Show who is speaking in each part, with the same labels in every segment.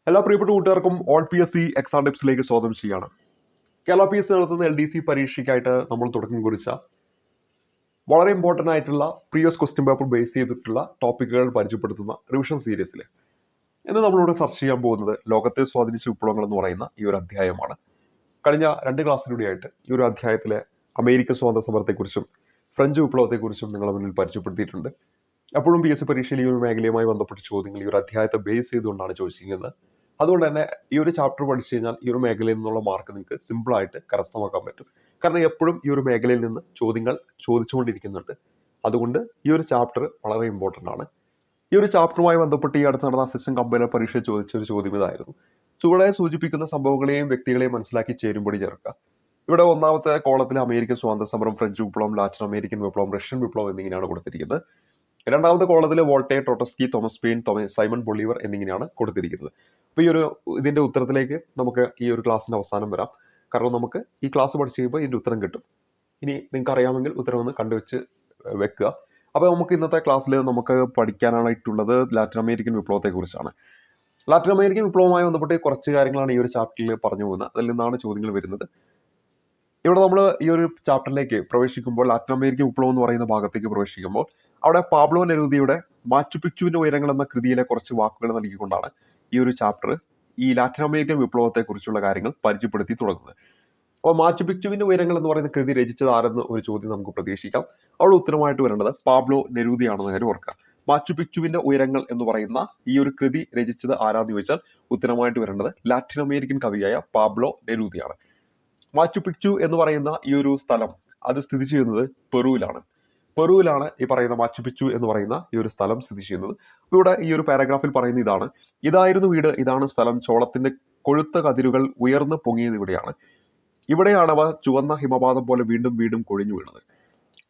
Speaker 1: എല്ലാ പ്രിയപ്പെട്ട കൂട്ടുകാർക്കും ഓൾ PSC എക്സാം ടിപ്സിലേക്ക് സ്വാഗതം ചെയ്യാണ്. കേരള PSC നടത്തുന്ന LDC പരീക്ഷയ്ക്കായിട്ട് നമ്മൾ തുടക്കം കുറിച്ച വളരെ ഇമ്പോർട്ടൻ്റ് ആയിട്ടുള്ള പ്രീവിയസ് ക്വസ്റ്റ്യൻ പേപ്പർ ബേസ് ചെയ്തിട്ടുള്ള ടോപ്പിക്കുകൾ പരിചയപ്പെടുത്തുന്ന റിവിഷൻ സീരീസിൽ ഇന്ന് നമ്മളിവിടെ ചർച്ച ചെയ്യാൻ പോകുന്നത് ലോകത്തെ സ്വാധീനിച്ച വിപ്ലവങ്ങൾ എന്ന് പറയുന്ന ഈ ഒരു അധ്യായമാണ്. കഴിഞ്ഞ 2 ക്ലാസ്സിലൂടെയായിട്ട് ഈ ഒരു അധ്യായത്തിലെ അമേരിക്കൻ സ്വാതന്ത്ര്യ സമരത്തെക്കുറിച്ചും ഫ്രഞ്ച് വിപ്ലവത്തെക്കുറിച്ചും നിങ്ങളുടെ മുന്നിൽ പരിചയപ്പെടുത്തിയിട്ടുണ്ട്. എപ്പോഴും PSC പരീക്ഷയിൽ ഈ ഒരു മേഖലയുമായി ബന്ധപ്പെട്ട ചോദ്യങ്ങൾ ഈ ഒരു അധ്യായത്തെ ബേസ് ചെയ്തുകൊണ്ടാണ് ചോദിച്ചിരിക്കുന്നത്. അതുകൊണ്ട് തന്നെ ഈ ഒരു ചാപ്റ്റർ പഠിച്ചു കഴിഞ്ഞാൽ ഈ ഒരു മേഖലയിൽ നിന്നുള്ള മാർക്ക് നിങ്ങൾക്ക് സിമ്പിളായിട്ട് കരസ്ഥമാക്കാൻ പറ്റും. കാരണം എപ്പോഴും ഈ ഒരു മേഖലയിൽ നിന്ന് ചോദ്യങ്ങൾ ചോദിച്ചുകൊണ്ടിരിക്കുന്നുണ്ട്. അതുകൊണ്ട് ഈ ഒരു ചാപ്റ്റർ വളരെ ഇമ്പോർട്ടൻ്റ് ആണ്. ഈ ഒരു ചാപ്റ്ററുമായി ബന്ധപ്പെട്ട് ഈ അടുത്ത് നടന്ന അസിസ്റ്റന്റ് കമ്പൈലർ പരീക്ഷ ചോദിച്ച ഒരു ചോദ്യം ഇതായിരുന്നു: ചുവടെ സൂചിപ്പിക്കുന്ന സംഭവങ്ങളെയും വ്യക്തികളെയും മനസ്സിലാക്കി ചേരുംപടി ചേർക്കുക. ഇവിടെ ഒന്നാമത്തെ കോളത്തിൽ അമേരിക്കൻ സ്വാതന്ത്ര്യ സമരം, ഫ്രഞ്ച് വിപ്ലവം, ലാറ്റിൻ അമേരിക്കൻ വിപ്ലവം, റഷ്യൻ വിപ്ലവം എന്നിങ്ങനെയാണ് കൊടുത്തിരിക്കുന്നത്. രണ്ടാമത്തെ കോളത്തിൽ Voltaire, Trotsky, Thomas pain, Simon Bolivar എന്നിങ്ങനെയാണ് കൊടുത്തിരിക്കുന്നത്. അപ്പോൾ ഇതിന്റെ ഉത്തരത്തിലേക്ക് നമുക്ക് ഈ ഒരു ക്ലാസ്സിന്റെ അവസാനം വരാം. കാരണം നമുക്ക് ഈ ക്ലാസ് പഠിച്ചു കഴിയുമ്പോൾ ഇതിന്റെ ഉത്തരം കിട്ടും. ഇനി നിങ്ങൾക്ക് അറിയാമെങ്കിൽ ഉത്തരം ഒന്ന് കണ്ടുവെച്ച് വെക്കുക. അപ്പോൾ നമുക്ക് ഇന്നത്തെ ക്ലാസ്സിൽ നമുക്ക് പഠിക്കാനായിട്ടുള്ളത് ലാറ്റിൻ അമേരിക്കൻ വിപ്ലവത്തെക്കുറിച്ചാണ്. ലാറ്റിൻ അമേരിക്കൻ വിപ്ലവവുമായി ബന്ധപ്പെട്ട് കുറച്ച് കാര്യങ്ങളാണ് ഈ ഒരു ചാപ്റ്ററിൽ പറഞ്ഞു പോകുന്നത്. അതിൽ നിന്നാണ് ചോദ്യങ്ങൾ വരുന്നത്. ഇവിടെ നമ്മൾ ഈ ഒരു ചാപ്റ്ററിലേക്ക് പ്രവേശിക്കുമ്പോൾ, ലാറ്റിൻ അമേരിക്കൻ വിപ്ലവം എന്ന് പറയുന്ന ഭാഗത്തേക്ക് പ്രവേശിക്കുമ്പോൾ, അവിടെ പാബ്ലോ നെരൂദിയുടെ മാച്ചു പിച്ചുവിന്റെ ഉയരങ്ങൾ എന്ന കൃതിയിലെ കുറച്ച് വാക്കുകൾ നൽകിക്കൊണ്ടാണ് ഈ ഒരു ചാപ്റ്റർ ഈ ലാറ്റിൻ അമേരിക്കൻ വിപ്ലവത്തെക്കുറിച്ചുള്ള കാര്യങ്ങൾ പരിചയപ്പെടുത്തി തുടങ്ങുന്നത്. അപ്പോൾ മാച്ചു പിച്ചുവിന്റെ ഉയരങ്ങൾ എന്ന് പറയുന്ന കൃതി രചിച്ചത് ആരെന്ന് ഒരു ചോദ്യം നമുക്ക് പ്രതീക്ഷിക്കാം. അവിടെ ഉത്തരമായിട്ട് വരേണ്ടത് പാബ്ലോ നെരൂദിയാണെന്ന് കാര്യം ഓർക്കുക. മാച്ചു പിച്ചുവിന്റെ ഉയരങ്ങൾ എന്ന് പറയുന്ന ഈ ഒരു കൃതി രചിച്ചത് ആരാന്ന് ചോദിച്ചാൽ ഉത്തരമായിട്ട് വരേണ്ടത് ലാറ്റിൻ അമേരിക്കൻ കവിയായ പാബ്ലോ നെരൂദിയാണ്. മാച്ചു പിച്ചു എന്ന് പറയുന്ന ഈ ഒരു സ്ഥലം അത് സ്ഥിതി ചെയ്യുന്നത് പെറുവിലാണ് ഈ പറയുന്ന മാച്ചു പിച്ചു എന്ന് പറയുന്ന ഈ ഒരു സ്ഥലം സ്ഥിതി ചെയ്യുന്നത്. ഇവിടെ ഈ ഒരു പാരഗ്രാഫിൽ പറയുന്ന ഇതായിരുന്നു വീട്, ഇതാണ് സ്ഥലം, ചോളത്തിന്റെ കൊഴുത്ത കതിരുകൾ ഉയർന്നു പൊങ്ങിയത് ഇവിടെയാണ്. ഇവിടെയാണ് അവ ചുവന്ന ഹിമപാതം പോലെ വീണ്ടും വീണ്ടും കൊഴിഞ്ഞു വീണത്.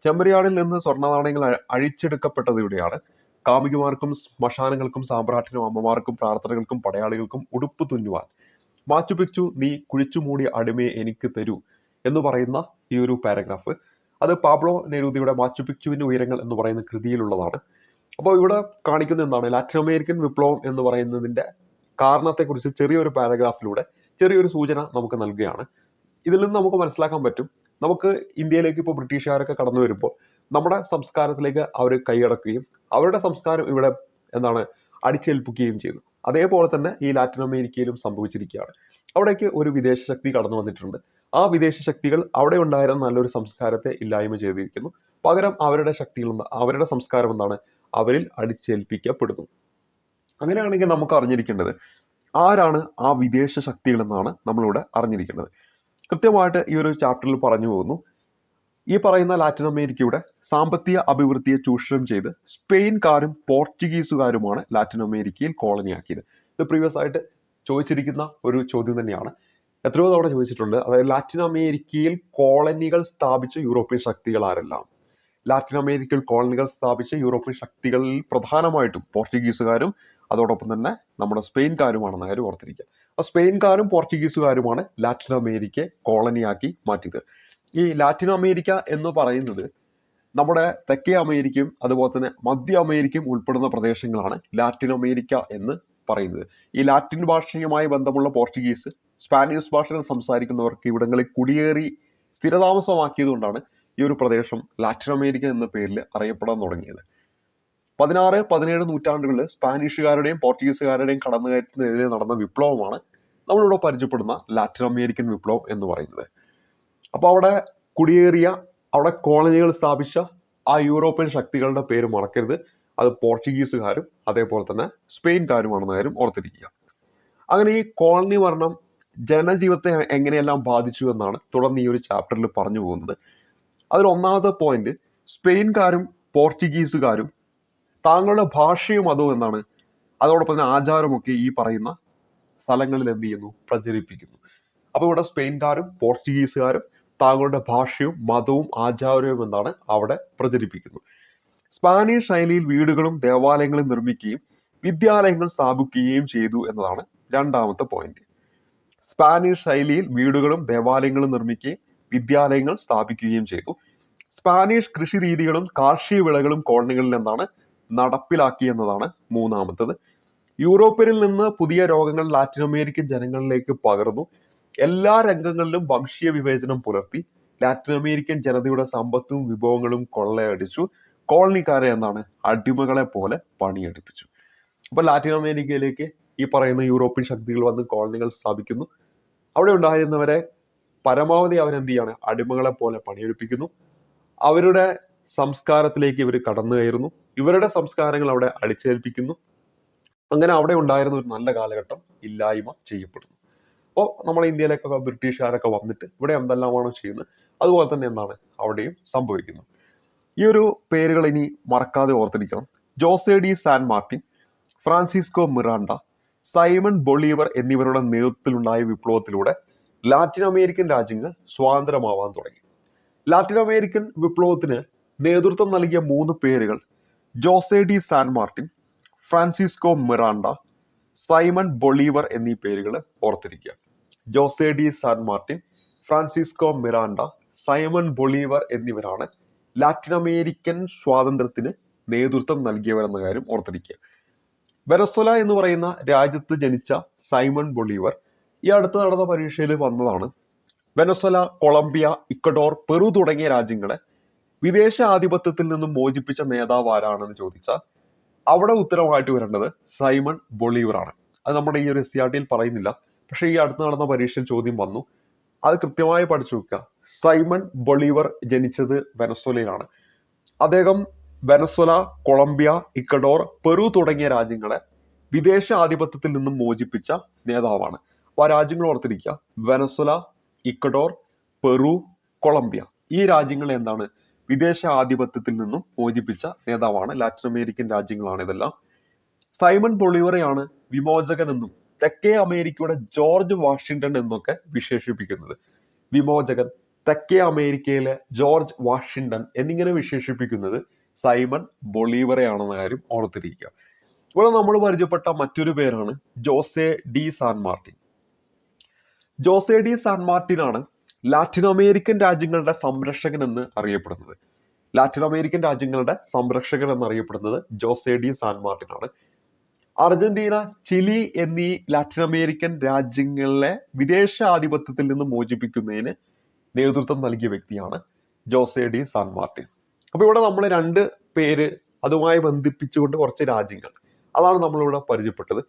Speaker 1: ചെമ്പരിയാടിൽ നിന്ന് സ്വർണ്ണ നാണയങ്ങൾ അഴിച്ചെടുക്കപ്പെട്ടത് ഇവിടെയാണ്. കാമുകിമാർക്കും ശ്മശാനങ്ങൾക്കും സാമ്രാട്ടിനും അമ്മമാർക്കും പ്രാർത്ഥനകൾക്കും പടയാളികൾക്കും ഉടുപ്പ് തുന്നുവാൻ മാച്ചു പിച്ചു നീ കുഴിച്ചു മൂടിയ അടിമയെ എനിക്ക് തരൂ എന്ന് പറയുന്ന ഈ ഒരു പാരഗ്രാഫ് അത് പാബ്ലോ നെരൂദിയുടെ മാച്ചു പിച്ചുവിന്റെ ഉയരങ്ങൾ എന്ന് പറയുന്ന കൃതിയിലുള്ളതാണ്. അപ്പോൾ ഇവിടെ കാണിക്കുന്ന എന്താണ്? ലാറ്റിൻ അമേരിക്കൻ വിപ്ലവം എന്ന് പറയുന്നതിന്റെ കാരണത്തെക്കുറിച്ച് ചെറിയൊരു പാരഗ്രാഫിലൂടെ ചെറിയൊരു സൂചന നമുക്ക് നൽകുകയാണ്. ഇതിൽ നിന്ന് നമുക്ക് മനസ്സിലാക്കാൻ പറ്റും, നമുക്ക് ഇന്ത്യയിലേക്ക് ഇപ്പോൾ ബ്രിട്ടീഷുകാരൊക്കെ കടന്നു വരുമ്പോൾ നമ്മുടെ സംസ്കാരത്തിലേക്ക് അവർ കൈയടക്കുകയും അവരുടെ സംസ്കാരം ഇവിടെ അടിച്ചേൽപ്പിക്കുകയും ചെയ്തു. അതേപോലെ തന്നെ ഈ ലാറ്റിൻ അമേരിക്കയിലും സംഭവിച്ചിരിക്കുകയാണ്. അവിടേക്ക് ഒരു വിദേശ ശക്തി കടന്നു വന്നിട്ടുണ്ട്. ആ വിദേശ ശക്തികൾ അവിടെ ഉണ്ടായിരുന്ന നല്ലൊരു സംസ്കാരത്തെ ഇല്ലായ്മ ചെയ്തിരിക്കുന്നു. പകരം അവരുടെ സംസ്കാരം അവരിൽ അടിച്ചേൽപ്പിക്കപ്പെടുന്നു. അങ്ങനെയാണെങ്കിൽ നമുക്ക് അറിഞ്ഞിരിക്കേണ്ടത് ആരാണ് ആ വിദേശ ശക്തികൾ എന്നാണ് നമ്മളിവിടെ അറിഞ്ഞിരിക്കേണ്ടത്. കൃത്യമായിട്ട് ഈ ഒരു ചാപ്റ്ററിൽ പറഞ്ഞു പോകുന്നു, ഈ പറയുന്ന ലാറ്റിൻ അമേരിക്കയുടെ സാമ്പത്തിക അഭിവൃദ്ധിയെ ചൂഷണം ചെയ്ത് സ്പെയിൻകാരും പോർച്ചുഗീസുകാരുമാണ് ലാറ്റിൻ അമേരിക്കയിൽ കോളനിയാക്കിയത്. ഇത് പ്രീവിയസ് ആയിട്ട് ചോദിച്ചിരിക്കുന്ന ഒരു ചോദ്യം തന്നെയാണ്. എത്രയോ തവണ ചോദിച്ചിട്ടുണ്ട്. അതായത് ലാറ്റിൻ അമേരിക്കയിൽ കോളനികൾ സ്ഥാപിച്ച യൂറോപ്യൻ ശക്തികൾ ആരെല്ലാം? ലാറ്റിൻ അമേരിക്കയിൽ കോളനികൾ സ്ഥാപിച്ച യൂറോപ്യൻ ശക്തികളിൽ പ്രധാനമായിട്ടും പോർച്ചുഗീസുകാരും അതോടൊപ്പം തന്നെ നമ്മുടെ സ്പെയിൻകാരുമാണെന്ന കാര്യം ഓർത്തിരിക്കുക. അപ്പോൾ സ്പെയിൻകാരും പോർച്ചുഗീസുകാരുമാണ് ലാറ്റിൻ അമേരിക്കയെ കോളനിയാക്കി മാറ്റിയത്. ഈ ലാറ്റിൻ അമേരിക്ക എന്ന് പറയുന്നത് നമ്മുടെ തെക്കേ അമേരിക്കയും അതുപോലെ തന്നെ മധ്യ അമേരിക്കയും ഉൾപ്പെടുന്ന പ്രദേശങ്ങളാണ് ലാറ്റിൻ അമേരിക്ക എന്ന് പറയുന്നത്. ഈ ലാറ്റിൻ ഭാഷയുമായി ബന്ധമുള്ള പോർച്ചുഗീസ്, സ്പാനിഷ് ഭാഷകൾ സംസാരിക്കുന്നവർക്ക് ഇവിടങ്ങളിൽ കുടിയേറി സ്ഥിരതാമസമാക്കിയത് കൊണ്ടാണ് ഈ ഒരു പ്രദേശം ലാറ്റിൻ അമേരിക്ക എന്ന പേരിൽ അറിയപ്പെടാൻ തുടങ്ങിയത്. 16, 17 നൂറ്റാണ്ടുകളിൽ സ്പാനിഷുകാരുടെയും പോർച്ചുഗീസുകാരുടെയും കടന്നുകയറ്റത്തിനെതിരെ നടന്ന വിപ്ലവമാണ് നമ്മളിവിടെ പരിചയപ്പെടുന്ന ലാറ്റിൻ അമേരിക്കൻ വിപ്ലവം എന്ന് പറയുന്നത്. അപ്പോൾ അവിടെ കുടിയേറിയ, അവിടെ കോളനികൾ സ്ഥാപിച്ച ആ യൂറോപ്യൻ ശക്തികളുടെ പേര് മറക്കരുത്. അത് പോർച്ചുഗീസുകാരും അതേപോലെ തന്നെ സ്പെയിൻകാരുമാണെന്ന കാര്യം ഓർത്തിരിക്കുക. അങ്ങനെ ഈ കോളനി ഭരണം ജനജീവിതത്തെ എങ്ങനെയെല്ലാം ബാധിച്ചു എന്നാണ് തുടർന്ന് ഈ ഒരു ചാപ്റ്ററിൽ പറഞ്ഞു പോകുന്നത്. അതിൽ ഒന്നാമത്തെ പോയിന്റ്, സ്പെയിൻകാരും പോർച്ചുഗീസുകാരും താങ്കളുടെ ഭാഷയും മതവും അതോടൊപ്പം തന്നെ ആചാരമൊക്കെ ഈ പറയുന്ന സ്ഥലങ്ങളിൽ എന്ത് ചെയ്യുന്നു? പ്രചരിപ്പിക്കുന്നു. അപ്പോൾ ഇവിടെ സ്പെയിൻകാരും പോർച്ചുഗീസുകാരും താങ്കളുടെ ഭാഷയും മതവും ആചാരവും അവിടെ പ്രചരിപ്പിക്കുന്നു. സ്പാനിഷ് ശൈലിയിൽ വീടുകളും ദേവാലയങ്ങളും നിർമ്മിക്കുകയും വിദ്യാലയങ്ങൾ സ്ഥാപിക്കുകയും ചെയ്തു എന്നതാണ് രണ്ടാമത്തെ പോയിന്റ്. സ്പാനിഷ് ശൈലിയിൽ വീടുകളും ദേവാലയങ്ങളും നിർമ്മിക്കുകയും വിദ്യാലയങ്ങൾ സ്ഥാപിക്കുകയും ചെയ്തു. സ്പാനിഷ് കൃഷി രീതികളും കാർഷിക വിളകളും കോളനികളിൽ നടപ്പിലാക്കി എന്നതാണ് മൂന്നാമത്തത്. യൂറോപ്യനിൽ നിന്ന് പുതിയ രോഗങ്ങൾ ലാറ്റിൻ അമേരിക്കൻ ജനങ്ങളിലേക്ക് പകർന്നു. എല്ലാ രംഗങ്ങളിലും വംശീയ വിവേചനം പുലർത്തി. ലാറ്റിൻ അമേരിക്കൻ ജനതയുടെ സമ്പത്തും വിഭവങ്ങളും കൊള്ളയടിച്ചു. കോളനിക്കാരെ എന്താണ് അടിമകളെ പോലെ പണിയെടുപ്പിച്ചു. അപ്പൊ ലാറ്റിൻ അമേരിക്കയിലേക്ക് ഈ പറയുന്ന യൂറോപ്യൻ ശക്തികൾ വന്ന് കോളനികൾ സ്ഥാപിക്കുന്നു. അവിടെ ഉണ്ടായിരുന്നവരെ പരമാവധി അവരെന്ത് ചെയ്യാണ് അടിമകളെ പോലെ പണിയെടുപ്പിക്കുന്നു. അവരുടെ സംസ്കാരത്തിലേക്ക് ഇവർ കടന്നു കയറുന്നു. ഇവരുടെ സംസ്കാരങ്ങൾ അവിടെ അടിച്ചേൽപ്പിക്കുന്നു. അങ്ങനെ അവിടെ ഉണ്ടായിരുന്ന ഒരു നല്ല കാലഘട്ടം ഇല്ലായ്മ ചെയ്യപ്പെടുന്നു. അപ്പോൾ നമ്മുടെ ഇന്ത്യയിലേക്കൊക്കെ ബ്രിട്ടീഷുകാരൊക്കെ വന്നിട്ട് ഇവിടെ എന്തെല്ലാമാണോ ചെയ്യുന്നത് അതുപോലെ തന്നെ എന്താണ് അവിടെയും സംഭവിക്കുന്നു. ഈ ഒരു പേരുകൾ ഇനി മറക്കാതെ ഓർത്തിരിക്കണം. Jose de San Martin, Francisco Miranda, Simon Bolivar എന്നിവരുടെ നേതൃത്വത്തിലുണ്ടായ വിപ്ലവത്തിലൂടെ ലാറ്റിൻ അമേരിക്കൻ രാജ്യങ്ങൾ സ്വാതന്ത്ര്യമാവാൻ തുടങ്ങി. ലാറ്റിൻ അമേരിക്കൻ വിപ്ലവത്തിന് നേതൃത്വം നൽകിയ 3 പേരുകൾ Jose de San Martin, Francisco Miranda, Simon Bolivar എന്നീ പേരുകൾ ഓർത്തിരിക്കുക. Jose de San Martin, Francisco Miranda, Simon Bolivar എന്നിവരാണ് ലാറ്റിൻ അമേരിക്കൻ സ്വാതന്ത്ര്യത്തിന് നേതൃത്വം നൽകിയവരെന്ന കാര്യം ഓർത്തിരിക്കുക. വെനസ്വല എന്ന് പറയുന്ന രാജ്യത്ത് ജനിച്ച സൈമൺ ബൊളീവർ ഈ അടുത്ത് നടന്ന പരീക്ഷയിൽ വന്നതാണ്. വെനസ്വല, കൊളംബിയ, ഇക്വഡോർ, പെറു തുടങ്ങിയ രാജ്യങ്ങളെ വിദേശ ആധിപത്യത്തിൽ നിന്നും മോചിപ്പിച്ച നേതാവ് ആരാണെന്ന് ചോദിച്ചാൽ അവിടെ ഉത്തരമായിട്ട് വരേണ്ടത് സൈമൺ ബൊളീവർ ആണ്. അത് നമ്മുടെ ഈ ഒരു SCRT പറയുന്നില്ല, പക്ഷെ ഈ അടുത്ത് നടന്ന പരീക്ഷയിൽ ചോദ്യം വന്നു. അത് കൃത്യമായി പഠിച്ചു വെക്കുക. സൈമൺ ബൊളീവർ ജനിച്ചത് വെനസ്വലയിലാണ്. അദ്ദേഹം വെനസ്വല, കൊളംബിയ, ഇക്വഡോർ, പെറു തുടങ്ങിയ രാജ്യങ്ങളെ വിദേശ ആധിപത്യത്തിൽ നിന്നും മോചിപ്പിച്ച നേതാവാണ്. അപ്പോൾ ആ രാജ്യങ്ങൾ ഓർത്തിരിക്കുക. വെനസ്വല, ഇക്വഡോർ, പെറു, കൊളംബിയ ഈ രാജ്യങ്ങൾ എന്താണ് വിദേശ ആധിപത്യത്തിൽ നിന്നും മോചിപ്പിച്ച നേതാവാണ്. ലാറ്റിൻ അമേരിക്കൻ രാജ്യങ്ങളാണ് ഇതെല്ലാം. സൈമൺ ബൊളീവറെയാണ് വിമോചകൻ എന്നും തെക്കേ അമേരിക്കയുടെ ജോർജ് വാഷിംഗ്ടൺ എന്നൊക്കെ വിശേഷിപ്പിക്കുന്നത്. വിമോചകൻ, തെക്കേ അമേരിക്കയിലെ ജോർജ് വാഷിംഗ്ടൺ എന്നിങ്ങനെ വിശേഷിപ്പിക്കുന്നത് സൈമൺ ബൊളീവറെയാണെന്ന കാര്യം ഓർത്തിരിക്കുക. ഇവിടെ നമ്മൾ പരിചയപ്പെട്ട മറ്റൊരു പേരാണ് Jose de San Martin. Jose de San Martin ആണ് ലാറ്റിൻ അമേരിക്കൻ രാജ്യങ്ങളുടെ സംരക്ഷകൻ എന്ന് അറിയപ്പെടുന്നത്. ലാറ്റിൻ അമേരിക്കൻ രാജ്യങ്ങളുടെ സംരക്ഷകൻ എന്നറിയപ്പെടുന്നത് ജോസെ ഡി സാൻ മാർട്ടിൻ ആണ്. അർജന്റീന, ചിലി എന്നീ ലാറ്റിൻ അമേരിക്കൻ രാജ്യങ്ങളിലെ വിദേശ ആധിപത്യത്തിൽ നിന്ന് മോചിപ്പിക്കുന്നതിന് നേതൃത്വം നൽകിയ വ്യക്തിയാണ് ജോസെ ഡി സാൻ മാർട്ടിൻ. അപ്പൊ ഇവിടെ നമ്മൾ 2 പേര് അതുമായി ബന്ധിപ്പിച്ചുകൊണ്ട് കുറച്ച് രാജ്യങ്ങൾ അതാണ് നമ്മളിവിടെ പരിചയപ്പെട്ടത്.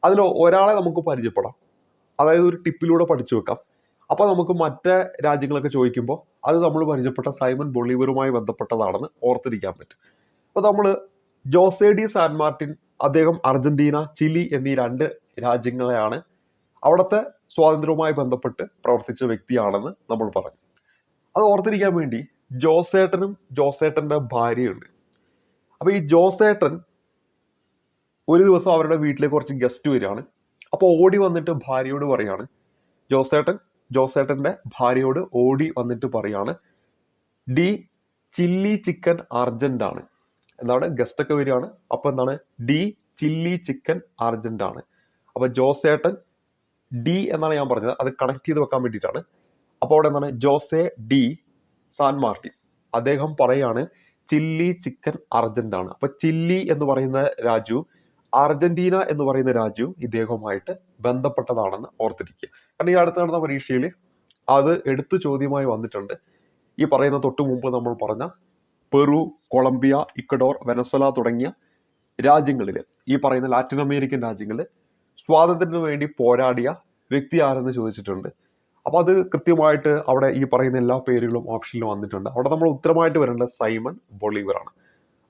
Speaker 1: അതിൽ ഒരാളെ നമുക്ക് പരിചയപ്പെടാം, അതായത് ഒരു ടിപ്പിലൂടെ പഠിച്ചു വെക്കാം. അപ്പൊ നമുക്ക് മറ്റേ രാജ്യങ്ങളൊക്കെ ചോദിക്കുമ്പോൾ അത് നമ്മൾ പരിചയപ്പെട്ട സൈമൺ ബൊളീവറുമായി ബന്ധപ്പെട്ടതാണെന്ന് ഓർത്തിരിക്കാൻ പറ്റും. അപ്പൊ നമ്മൾ ജോസെ ഡി സാൻ മാർട്ടിൻ അദ്ദേഹം അർജന്റീന, ചിലി എന്നീ 2 രാജ്യങ്ങളെയാണ് അവിടുത്തെ സ്വാതന്ത്ര്യവുമായി ബന്ധപ്പെട്ട് പ്രവർത്തിച്ച വ്യക്തിയാണെന്ന് നമ്മൾ പറഞ്ഞു. അത് ഓർത്തിരിക്കാൻ വേണ്ടി ജോസേട്ടനും ജോസേട്ടന്റെ ഭാര്യയുണ്ട്. അപ്പൊ ഈ ജോസേട്ടൻ ഒരു ദിവസം അവരുടെ വീട്ടിലേക്ക് കുറച്ച് ഗസ്റ്റ് വരികയാണ്. അപ്പോൾ ഓടി വന്നിട്ട് ഭാര്യയോട് പറയാണ്, ജോസേട്ടന്റെ ഭാര്യയോട് ഓടി വന്നിട്ട് പറയാണ്, ഡി ചില്ലി ചിക്കൻ അർജന്റ് ആണ്. എന്താണ് ഗസ്റ്റ് ഒക്കെ വരികയാണ്. അപ്പൊ എന്താണ് ഡി ചില്ലി ചിക്കൻ അർജന്റ് ആണ്. അപ്പൊ ജോസേട്ടൻ ഡി എന്നാണ് ഞാൻ പറഞ്ഞത്, അത് കണക്ട് ചെയ്ത് വെക്കാൻ വേണ്ടിയിട്ടാണ്. അപ്പോൾ അവിടെ എന്താണ് ജോസെ ഡി സാൻ മാർട്ടിൻ അദ്ദേഹം പറയാണ് ചില്ലി ചിക്കൻ അർജന്റ് ആണ്. അപ്പൊ ചില്ലി എന്ന് പറയുന്ന രാജ്യവും അർജന്റീന എന്ന് പറയുന്ന രാജ്യവും ഇദ്ദേഹവുമായിട്ട് ബന്ധപ്പെട്ടതാണെന്ന് ഓർത്തിരിക്കുക. കാരണം ഈ അടുത്ത് നടന്ന പരീക്ഷയിൽ അത് എടുത്തു ചോദ്യമായി വന്നിട്ടുണ്ട്. ഈ പറയുന്ന തൊട്ട് മുമ്പ് നമ്മൾ പറഞ്ഞ പെറു, കൊളംബിയ, ഇക്വഡോർ, വെനസ്വല തുടങ്ങിയ രാജ്യങ്ങളിൽ, ഈ പറയുന്ന ലാറ്റിൻ അമേരിക്കൻ രാജ്യങ്ങളിൽ സ്വാതന്ത്ര്യത്തിന് വേണ്ടി പോരാടിയ വ്യക്തി ആരെന്ന് ചോദിച്ചിട്ടുണ്ട്. അപ്പൊ അത് കൃത്യമായിട്ട് അവിടെ ഈ പറയുന്ന എല്ലാ പേരുകളും ഓപ്ഷനിൽ വന്നിട്ടുണ്ട്. അവിടെ നമ്മൾ ഉത്തരമായിട്ട് വരേണ്ടത് സൈമൺ ബൊളീവർ ആണ്.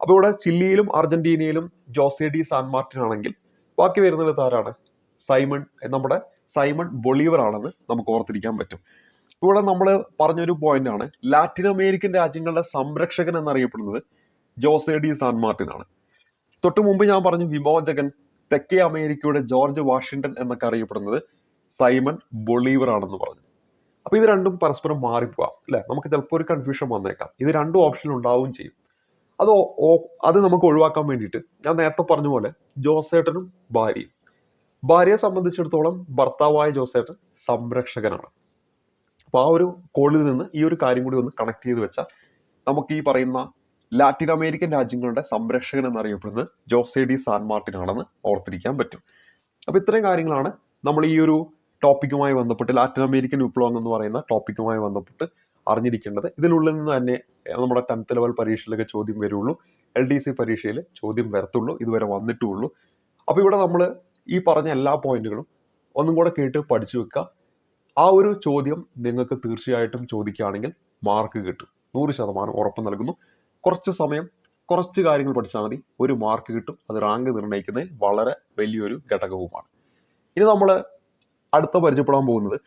Speaker 1: അപ്പൊ ഇവിടെ ചില്ലിയിലും അർജന്റീനയിലും ജോസെ ഡി സാൻ മാർട്ടിൻ ആണെങ്കിൽ ബാക്കി വരുന്നത് ആരാണ്? നമ്മുടെ സൈമൺ ബൊളീവർ ആണെന്ന് നമുക്ക് ഓർത്തിരിക്കാൻ പറ്റും. ഇവിടെ നമ്മൾ പറഞ്ഞൊരു പോയിന്റ് ആണ്, ലാറ്റിൻ അമേരിക്കൻ രാജ്യങ്ങളുടെ സംരക്ഷകൻ എന്നറിയപ്പെടുന്നത് ജോസെ ഡി സാൻ മാർട്ടിൻ ആണ്. തൊട്ടു മുമ്പ് ഞാൻ പറഞ്ഞു വിമോചകൻ, തെക്കേ അമേരിക്കയുടെ ജോർജ് വാഷിംഗ്ടൺ എന്നൊക്കെ അറിയപ്പെടുന്നത് സൈമൺ ബൊളീവർ ആണെന്ന് പറഞ്ഞു. അപ്പൊ ഇത് രണ്ടും പരസ്പരം മാറിപ്പോവാം അല്ലെ, നമുക്ക് ചിലപ്പോൾ ഒരു കൺഫ്യൂഷൻ വന്നേക്കാം. ഇത് 2 ഓപ്ഷൻ ഉണ്ടാവുകയും ചെയ്യും. അത് നമുക്ക് ഒഴിവാക്കാൻ വേണ്ടിയിട്ട് ഞാൻ നേരത്തെ പറഞ്ഞ പോലെ ജോസേട്ടനും ഭാര്യയെ സംബന്ധിച്ചിടത്തോളം ഭർത്താവായ ജോസേട്ടൻ സംരക്ഷകനാണ്. അപ്പൊ ആ ഒരു കോളിൽ നിന്ന് ഈ ഒരു കാര്യം കൂടി ഒന്ന് കണക്ട് ചെയ്ത് വെച്ചാൽ നമുക്ക് ഈ പറയുന്ന ലാറ്റിൻ അമേരിക്കൻ രാജ്യങ്ങളുടെ സംരക്ഷകൻ എന്നറിയപ്പെടുന്നത് ജോസെ ഡി സാൻ മാർട്ടിൻ ആണെന്ന് ഓർത്തിരിക്കാൻ പറ്റും. അപ്പോൾ ഇത്രയും കാര്യങ്ങളാണ് നമ്മൾ ഈ ഒരു ടോപ്പിക്കുമായി ബന്ധപ്പെട്ട്, ലാറ്റിൻ അമേരിക്കൻ വിപ്ലവം എന്ന് പറയുന്ന ടോപ്പിക്കുമായി ബന്ധപ്പെട്ട് അറിഞ്ഞിരിക്കേണ്ടത്. ഇതിനുള്ളിൽ നിന്ന് തന്നെ നമ്മുടെ 10th ലെവൽ പരീക്ഷയിലൊക്കെ ചോദ്യം വരുള്ളൂ, LDC പരീക്ഷയിൽ ചോദ്യം വരത്തുള്ളൂ, ഇതുവരെ വന്നിട്ടുള്ളൂ. അപ്പോൾ ഇവിടെ നമ്മൾ ഈ പറഞ്ഞ എല്ലാ പോയിന്റുകളും ഒന്നും കൂടെ കേട്ട് പഠിച്ചു വെക്കുക. ആ ഒരു ചോദ്യം നിങ്ങൾക്ക് തീർച്ചയായിട്ടും ചോദിക്കുകയാണെങ്കിൽ മാർക്ക് കിട്ടും, 100% ഉറപ്പ് നൽകുന്നു. കുറച്ച് സമയം കുറച്ച് കാര്യങ്ങൾ പഠിച്ചാൽ മതി, ഒരു മാർക്ക് കിട്ടും. അത് റാങ്ക് നിർണ്ണയിക്കുന്നതിൽ വളരെ വലിയൊരു ഘടകവുമാണ്. ഇനി നമ്മൾ അടുത്ത പരിചയപ്പെടാൻ പോകുന്നത്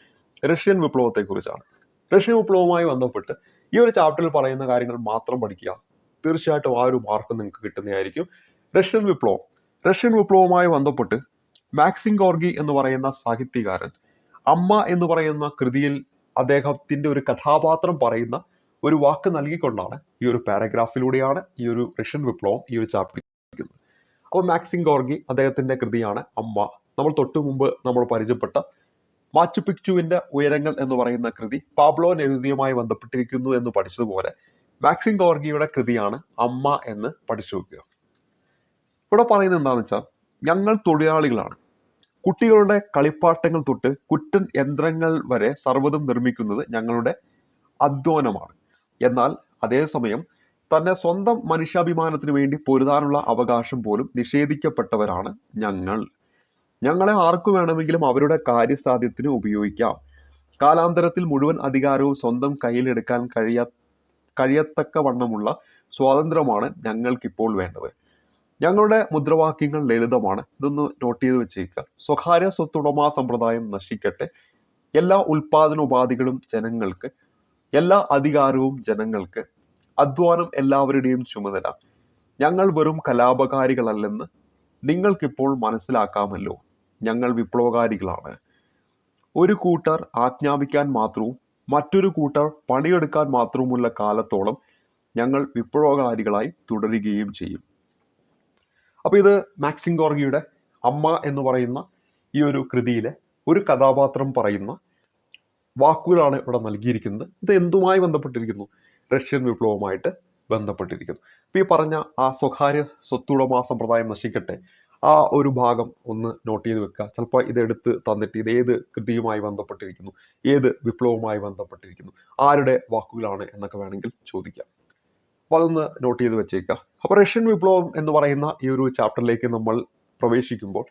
Speaker 1: റഷ്യൻ വിപ്ലവത്തെക്കുറിച്ചാണ്. റഷ്യൻ വിപ്ലവവുമായി ബന്ധപ്പെട്ട് ഈ ഒരു ചാപ്റ്ററിൽ പറയുന്ന കാര്യങ്ങൾ മാത്രം പഠിക്കുക, തീർച്ചയായിട്ടും ആ ഒരു മാർക്ക് നിങ്ങൾക്ക് കിട്ടുന്നതായിരിക്കും. റഷ്യൻ വിപ്ലവവുമായി ബന്ധപ്പെട്ട് മാക്സിം ഗോർഗി എന്ന് പറയുന്ന സാഹിത്യകാരൻ അമ്മ എന്ന് പറയുന്ന കൃതിയിൽ അദ്ദേഹത്തിന്റെ ഒരു കഥാപാത്രം പറയുന്ന ഒരു വാക്ക് നൽകിക്കൊണ്ടാണ് ഈ ഒരു പാരഗ്രാഫിലൂടെയാണ് ഈ ഒരു റഷ്യൻ വിപ്ലവം ഈ ഒരു ചാപ്റ്റർ ഇരിക്കുന്നത്. അപ്പോൾ മാക്സിം ഗോർഗി അദ്ദേഹത്തിന്റെ കൃതിയാണ് അമ്മ. നമ്മൾ തൊട്ടു മുമ്പ് നമ്മൾ പരിചയപ്പെട്ട മാച്ചു പിക്ചുവിന്റെ ഉയരങ്ങൾ എന്ന് പറയുന്ന കൃതി പാബ്ലോ നെരുദിയുമായി ബന്ധപ്പെട്ടിരിക്കുന്നു എന്ന് പഠിച്ചതുപോലെ മാക്സിം ഗോർഗിയുടെ കൃതിയാണ് അമ്മ എന്ന് പഠിച്ചു വെക്കുക. ഇവിടെ പറയുന്നത് എന്താണെന്ന് വെച്ചാൽ, ഞങ്ങൾ തൊഴിലാളികളാണ്. കുട്ടികളുടെ കളിപ്പാട്ടങ്ങൾ തൊട്ട് കുറ്റൻ യന്ത്രങ്ങൾ വരെ സർവ്വതും നിർമ്മിക്കുന്നത് ഞങ്ങളുടെ അധ്വാനമാണ്. എന്നാൽ അതേസമയം തന്നെ സ്വന്തം മനുഷ്യാഭിമാനത്തിന് വേണ്ടി പൊരുതാനുള്ള അവകാശം പോലും നിഷേധിക്കപ്പെട്ടവരാണ് ഞങ്ങൾ. ഞങ്ങളെ ആർക്കു വേണമെങ്കിലും അവരുടെ കാര്യസാധ്യത്തിന് ഉപയോഗിക്കാം. കാലാന്തരത്തിൽ മുഴുവൻ അധികാരവും സ്വന്തം കയ്യിലെടുക്കാൻ കഴിയത്തക്കവണ്ണമുള്ള സ്വാതന്ത്ര്യമാണ് ഞങ്ങൾക്കിപ്പോൾ വേണ്ടത്. ഞങ്ങളുടെ മുദ്രാവാക്യങ്ങൾ ലളിതമാണ്, ഇതൊന്ന് നോട്ട് ചെയ്ത് വെച്ചേക്കുക. സ്വകാര്യ സ്വത്തുടമ സമ്പ്രദായം നശിക്കട്ടെ, എല്ലാ ഉൽപാദനോപാധികളും ജനങ്ങൾക്ക്, എല്ലാ അധികാരവും ജനങ്ങൾക്ക്, അധ്വാനം എല്ലാവരുടെയും ചുമതല. ഞങ്ങൾ വെറും കലാപകാരികളല്ലെന്ന് നിങ്ങൾക്കിപ്പോൾ മനസ്സിലാക്കാമല്ലോ. ഞങ്ങൾ വിപ്ലവകാരികളാണ്. ഒരു കൂട്ടർ ആജ്ഞാപിക്കാൻ മാത്രവും മറ്റൊരു കൂട്ടർ പണിയെടുക്കാൻ മാത്രവുമുള്ള കാലത്തോളം ഞങ്ങൾ വിപ്ലവകാരികളായി തുടരുകയും ചെയ്യും. അപ്പോൾ ഇത് മാക്സിം ഗോർഗിയുടെ അമ്മ എന്ന് പറയുന്ന ഈ ഒരു കൃതിയിലെ ഒരു കഥാപാത്രം പറയുന്ന വാക്കുകളാണ് ഇവിടെ നൽകിയിരിക്കുന്നത്. ഇത് എന്തുമായി ബന്ധപ്പെട്ടിരിക്കുന്നു? റഷ്യൻ വിപ്ലവവുമായിട്ട് ബന്ധപ്പെട്ടിരിക്കുന്നു. അപ്പോൾ ഈ പറഞ്ഞ ആ സ്വകാര്യ സ്വത്തുടമ സമ്പ്രദായം നശിക്കട്ടെ, ആ ഒരു ഭാഗം ഒന്ന് നോട്ട് ചെയ്ത് വെക്കുക. ചിലപ്പോൾ ഇതെടുത്ത് തന്നിട്ട് ഇത് ഏത് കൃതിയുമായി ബന്ധപ്പെട്ടിരിക്കുന്നു, ഏത് വിപ്ലവവുമായി ബന്ധപ്പെട്ടിരിക്കുന്നു, ആരുടെ വാക്കുകളാണ് എന്നൊക്കെ വേണമെങ്കിൽ ചോദിക്കാം. അപ്പോൾ അതൊന്ന് നോട്ട് ചെയ്ത് വെച്ചേക്കുക. അപ്പോൾ റഷ്യൻ വിപ്ലവം എന്ന് പറയുന്ന ഈ ഒരു ചാപ്റ്ററിലേക്ക് നമ്മൾ പ്രവേശിക്കുമ്പോൾ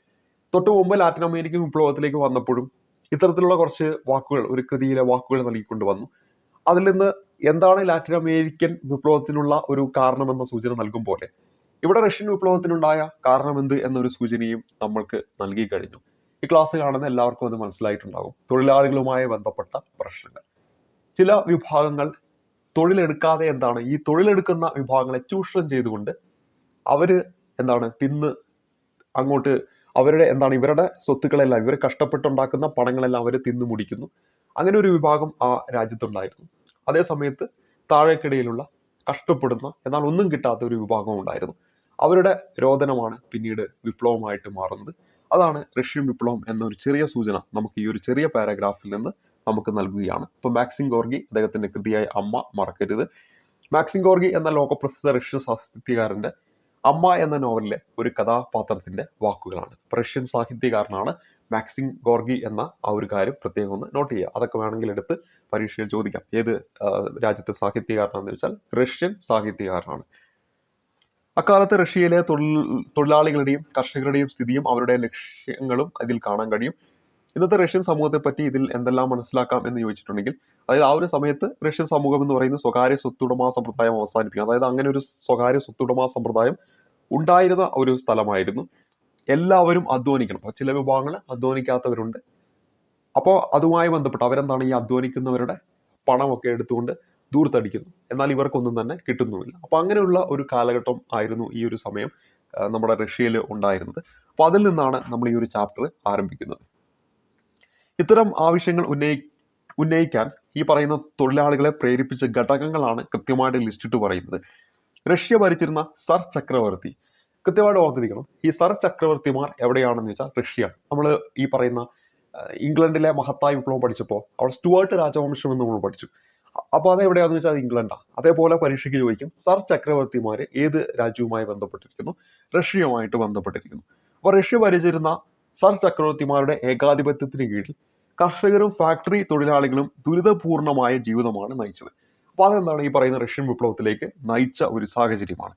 Speaker 1: തൊട്ട് മുമ്പ് ലാറ്റിൻ അമേരിക്കൻ വിപ്ലവത്തിലേക്ക് വന്നപ്പോഴും ഇത്തരത്തിലുള്ള കുറച്ച് വാക്കുകൾ, ഒരു കൃതിയിലെ വാക്കുകൾ നൽകിക്കൊണ്ട് വന്നു. അതിൽ നിന്ന് എന്താണ് ലാറ്റിൻ അമേരിക്കൻ വിപ്ലവത്തിനുള്ള ഒരു കാരണമെന്ന സൂചന നൽകും പോലെ ഇവിടെ റഷ്യൻ വിപ്ലവത്തിനുണ്ടായ കാരണമെന്ത് എന്നൊരു സൂചനയും നമ്മൾക്ക് നൽകി കഴിഞ്ഞു. ഈ ക്ലാസ് കാണുന്ന എല്ലാവർക്കും അത് മനസ്സിലായിട്ടുണ്ടാകും. തൊഴിലാളികളുമായി ബന്ധപ്പെട്ട പ്രശ്നങ്ങൾ, ചില വിഭാഗങ്ങൾ തൊഴിലെടുക്കാതെ ഈ തൊഴിലെടുക്കുന്ന വിഭാഗങ്ങളെ ചൂഷണം ചെയ്തുകൊണ്ട് അവര് തിന്ന് അങ്ങോട്ട് അവരുടെ ഇവരുടെ സ്വത്തുക്കളെല്ലാം, ഇവർ കഷ്ടപ്പെട്ടുണ്ടാക്കുന്ന പണങ്ങളെല്ലാം അവർ തിന്നു മുടിക്കുന്നു. അങ്ങനെ ഒരു വിഭാഗം ആ രാജ്യത്തുണ്ടായിരുന്നു. അതേ സമയത്ത് താഴേക്കിടയിലുള്ള കഷ്ടപ്പെടുന്ന എന്നാൽ ഒന്നും കിട്ടാത്ത ഒരു വിഭാഗം ഉണ്ടായിരുന്നു. അവരുടെ രോദനമാണ് പിന്നീട് വിപ്ലവമായിട്ട് മാറുന്നത്. അതാണ് റഷ്യൻ വിപ്ലവം എന്നൊരു ചെറിയ സൂചന നമുക്ക് ഈ ഒരു ചെറിയ പാരഗ്രാഫിൽ നിന്ന് നമുക്ക് നൽകുകയാണ്. ഇപ്പോൾ മാക്സിം ഗോർഗി അദ്ദേഹത്തിന്റെ കൃതിയായ അമ്മ മറക്കരുത്. മാക്സിം ഗോർഗി എന്ന ലോകപ്രസിദ്ധ റഷ്യൻ സാഹിത്യകാരന്റെ അമ്മ എന്ന നോവലിലെ ഒരു കഥാപാത്രത്തിന്റെ വാക്കുകളാണ്. റഷ്യൻ സാഹിത്യകാരനാണ് മാക്സിം ഗോർഗി എന്ന ആ ഒരു കാര്യം പ്രത്യേകം ഒന്ന് നോട്ട് ചെയ്യുക. അതൊക്കെ വേണമെങ്കിൽ എടുത്ത് പരീക്ഷയിൽ ചോദിക്കാം. ഏത് രാജ്യത്തെ സാഹിത്യകാരനാണെന്ന് വെച്ചാൽ റഷ്യൻ സാഹിത്യകാരനാണ്. അക്കാലത്ത് റഷ്യയിലെ തൊഴിലാളികളുടെയും കർഷകരുടെയും സ്ഥിതിയും അവരുടെ ലക്ഷ്യങ്ങളും അതിൽ കാണാൻ കഴിയും. ഇന്നത്തെ റഷ്യൻ സമൂഹത്തെ പറ്റി ഇതിൽ എന്തെല്ലാം മനസ്സിലാക്കാം എന്ന് ചോദിച്ചിട്ടുണ്ടെങ്കിൽ, അതായത് ആ ഒരു സമയത്ത് റഷ്യൻ സമൂഹം എന്ന് പറയുന്നത് സ്വകാര്യ സ്വത്തുടമ സമ്പ്രദായം അവസാനിപ്പിക്കുക. അതായത് അങ്ങനെ ഒരു സ്വകാര്യ സ്വത്തുടമ സമ്പ്രദായം ഉണ്ടായിരുന്ന ഒരു സ്ഥലമായിരുന്നു. എല്ലാവരും അധ്വാനിക്കണം. ചില വിഭാഗങ്ങൾ അധ്വാനിക്കാത്തവരുണ്ട്. അപ്പോൾ അതുമായി ബന്ധപ്പെട്ട് ഈ അധ്വാനിക്കുന്നവരുടെ പണമൊക്കെ എടുത്തുകൊണ്ട് ദൂർത്തടിക്കുന്നു. എന്നാൽ ഇവർക്കൊന്നും തന്നെ കിട്ടുന്നുമില്ല. അപ്പോൾ അങ്ങനെയുള്ള ഒരു കാലഘട്ടം ആയിരുന്നു ഈ ഒരു സമയം നമ്മുടെ റഷ്യയിൽ ഉണ്ടായിരുന്നത്. അപ്പോൾ അതിൽ നിന്നാണ് നമ്മൾ ഈ ഒരു ചാപ്റ്റർ ആരംഭിക്കുന്നത്. ഇത്തരം ആവശ്യങ്ങൾ ഉന്നയിക്കാൻ ഈ പറയുന്ന തൊഴിലാളികളെ പ്രേരിപ്പിച്ച ഘടകങ്ങളാണ് കൃത്യമായിട്ട് ലിസ്റ്റിട്ട് പറയുന്നത്. റഷ്യ ഭരിച്ചിരുന്ന സർ ചക്രവർത്തി, കൃത്യമായിട്ട് ഓർത്തിരിക്കണം, ഈ സർ ചക്രവർത്തിമാർ എവിടെയാണെന്ന് വെച്ചാൽ റഷ്യയാണ്. നമ്മൾ ഈ പറയുന്ന ഇംഗ്ലണ്ടിലെ മഹത്തായ വിപ്ലവം പഠിച്ചപ്പോൾ അവിടെ സ്റ്റുവർട്ട് രാജവംശം എന്ന് നമ്മൾ പഠിച്ചു. അപ്പോൾ അത് എവിടെയാണെന്ന് വെച്ചാൽ അത് ഇംഗ്ലണ്ടാണ്. അതേപോലെ പരീക്ഷയ്ക്ക് ചോദിക്കും സർ ചക്രവർത്തിമാർ ഏത് രാജ്യവുമായി ബന്ധപ്പെട്ടിരിക്കുന്നു? റഷ്യയുമായിട്ട് ബന്ധപ്പെട്ടിരിക്കുന്നു. അപ്പോൾ റഷ്യ ഭരിച്ചിരുന്ന സർ ചക്രവർത്തിമാരുടെ ഏകാധിപത്യത്തിന് കീഴിൽ കർഷകരും ഫാക്ടറി തൊഴിലാളികളും ദുരിതപൂർണമായ ജീവിതമാണ് നയിച്ചത്. അപ്പോൾ അതെന്താണ് ഈ പറയുന്ന റഷ്യൻ വിപ്ലവത്തിലേക്ക് നയിച്ച ഒരു സാഹചര്യമാണ്.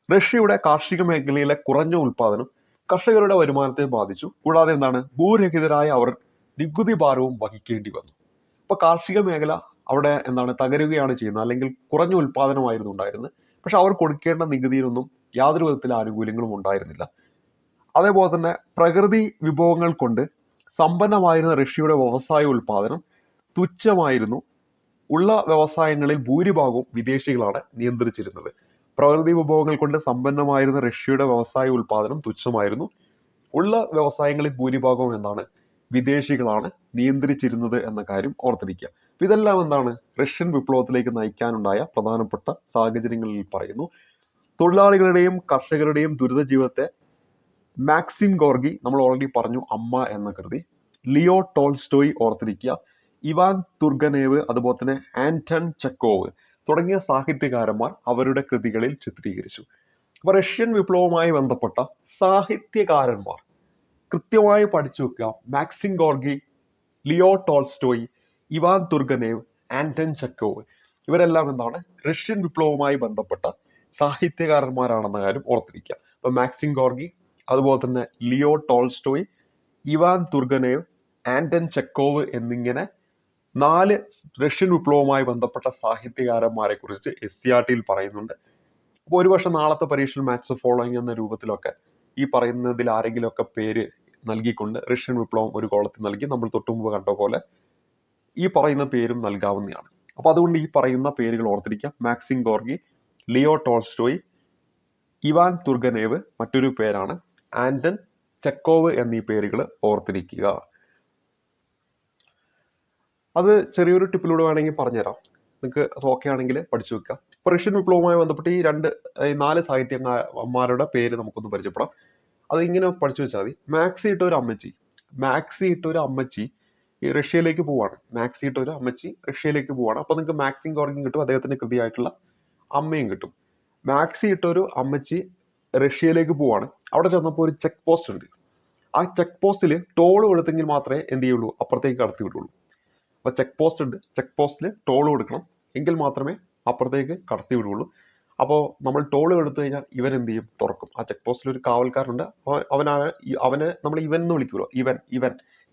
Speaker 1: റഷ്യയുടെ കാർഷിക മേഖലയിലെ കുറഞ്ഞ ഉൽപാദനം കർഷകരുടെ വരുമാനത്തെ ബാധിച്ചു. കൂടാതെ എന്താണ്, ഭൂരഹിതരായ അവർ നികുതി ഭാരവും വഹിക്കേണ്ടി വന്നു. അപ്പോൾ കാർഷിക മേഖല അവിടെ എന്താണ് തകരുകയാണ് ചെയ്യുന്നത്, അല്ലെങ്കിൽ കുറഞ്ഞ ഉൽപാദനമായിരുന്നു ഉണ്ടായിരുന്നത്. പക്ഷെ അവർ കൊടുക്കേണ്ട നികുതിയിലൊന്നും യാതൊരു വിധത്തിലെ ആനുകൂല്യങ്ങളും ഉണ്ടായിരുന്നില്ല. അതേപോലെ തന്നെ പ്രകൃതി വിഭവങ്ങൾ കൊണ്ട് സമ്പന്നമായിരുന്ന റഷ്യയുടെ വ്യവസായ ഉൽപാദനം തുച്ഛമായിരുന്നു. ഉള്ള വ്യവസായങ്ങളിൽ ഭൂരിഭാഗവും വിദേശികളാണ് നിയന്ത്രിച്ചിരുന്നത്. പ്രകൃതി വിഭവങ്ങൾ കൊണ്ട് സമ്പന്നമായിരുന്ന റഷ്യയുടെ വ്യവസായ ഉൽപാദനം തുച്ഛമായിരുന്നു. ഉള്ള വ്യവസായങ്ങളിൽ ഭൂരിഭാഗവും എന്താണ്, വിദേശികളാണ് നിയന്ത്രിച്ചിരുന്നത് എന്ന കാര്യം ഓർത്തിരിക്കുക. അപ്പൊ ഇതെല്ലാം എന്താണ്, റഷ്യൻ വിപ്ലവത്തിലേക്ക് നയിക്കാനുണ്ടായ പ്രധാനപ്പെട്ട സാഹചര്യങ്ങളിൽ പറയുന്നു. തൊഴിലാളികളുടെയും കർഷകരുടെയും ദുരിത ജീവിതത്തെ മാക്സിം ഗോർഗി, നമ്മൾ ഓൾറെഡി പറഞ്ഞു അമ്മ എന്ന കൃതി, ലിയോ ടോൾസ്റ്റോയ് ഓർത്തിരിക്കുക, ഇവാൻ തുർഗനേവ്, അതുപോലെ തന്നെ ആന്റൺ ചെക്കോവ് തുടങ്ങിയ സാഹിത്യകാരന്മാർ അവരുടെ കൃതികളിൽ ചിത്രീകരിച്ചു. അപ്പൊ റഷ്യൻ വിപ്ലവവുമായി ബന്ധപ്പെട്ട സാഹിത്യകാരന്മാർ കൃത്യമായി പഠിച്ചു വെക്കുക. Maxim Gorky, Leo Tolstoy, Ivan Turgenev, Anton Chekhov, ഇവരെല്ലാം എന്താണ്, റഷ്യൻ വിപ്ലവവുമായി ബന്ധപ്പെട്ട സാഹിത്യകാരന്മാരാണെന്ന കാര്യം ഓർത്തിരിക്കുക. അപ്പൊ മാക്സിം ഗോർഗി, അതുപോലെ തന്നെ Leo Tolstoy, Ivan Turgenev, Anton Chekhov എന്നിങ്ങനെ 4 റഷ്യൻ വിപ്ലവവുമായി ബന്ധപ്പെട്ട സാഹിത്യകാരന്മാരെ കുറിച്ച് SCERT പറയുന്നുണ്ട്. അപ്പോൾ ഒരുപക്ഷെ നാളത്തെ പരീക്ഷയിൽ മാച്ച് ഫോളോയിങ് എന്ന രൂപത്തിലൊക്കെ ഈ പറയുന്നതിൽ ആരെങ്കിലുമൊക്കെ പേര് നൽകിക്കൊണ്ട് റഷ്യൻ വിപ്ലവം ഒരു കോളത്തിൽ നൽകി നമ്മൾ തൊട്ടുമുമ്പ് കണ്ട പോലെ ഈ പറയുന്ന പേരും നൽകാവുന്നതാണ്. അപ്പോൾ അതുകൊണ്ട് ഈ പറയുന്ന പേരുകൾ ഓർത്തിരിക്കാം. Maxim Gorky, Leo Tolstoy, Ivan Turgenev, മറ്റൊരു പേരാണ് ആന്റൺ ചെക്കോവ് എന്നീ പേരുകൾ ഓർത്തിരിക്കുക. അത് ചെറിയൊരു ടിപ്പിലൂടെ വേണമെങ്കിൽ പറഞ്ഞുതരാം, നിങ്ങൾക്ക് അത് ഓക്കെ ആണെങ്കിൽ പഠിച്ചു വെക്കുക. ഇപ്പോൾ റഷ്യൻ വിപ്ലവവുമായി ബന്ധപ്പെട്ട് ഈ 4 സാഹിത്യകാരന്മാരുടെ പേര് നമുക്കൊന്ന് പരിചയപ്പെടാം. അത് ഇങ്ങനെ പഠിച്ചു വെച്ചാൽ മതി. മാക്സി ഇട്ട ഒരു അമ്മച്ചി ഈ റഷ്യയിലേക്ക് പോവാണ്. മാക്സി ഇട്ട ഒരു അമ്മച്ചി റഷ്യയിലേക്ക് പോവാണ്. അപ്പോൾ നിങ്ങൾക്ക് മാക്സിം ഗോർഗിയും കിട്ടും, അദ്ദേഹത്തിന്റെ കൃതിയായിട്ടുള്ള അമ്മയും കിട്ടും. മാക്സി ഇട്ട ഒരു അമ്മച്ചി റഷ്യയിലേക്ക് പോവാണ്. അവിടെ ചെന്നപ്പോൾ ഒരു ചെക്ക് പോസ്റ്റ് ഉണ്ട്. ആ ചെക്ക് പോസ്റ്റിൽ ടോൾ കൊടുത്തെങ്കിൽ മാത്രമേ എന്ത് ചെയ്യുള്ളൂ, അപ്പുറത്തേക്ക് കടത്തി വിടുള്ളൂ. അപ്പോൾ ചെക്ക് പോസ്റ്റ് ഉണ്ട്, ചെക്ക് പോസ്റ്റിൽ ടോൾ കൊടുക്കണം, എങ്കിൽ മാത്രമേ അപ്പുറത്തേക്ക് കടത്തി വിടുള്ളൂ. അപ്പോൾ നമ്മൾ ടോൾ കൊടുത്തു കഴിഞ്ഞാൽ ഇവൻ എന്ത് ചെയ്യും, തുറക്കും. ആ ചെക്ക് പോസ്റ്റിൽ ഒരു കാവൽക്കാരുണ്ട്, അവനെ നമ്മൾ ഇവൻ എന്ന് വിളിക്കുമല്ലോ,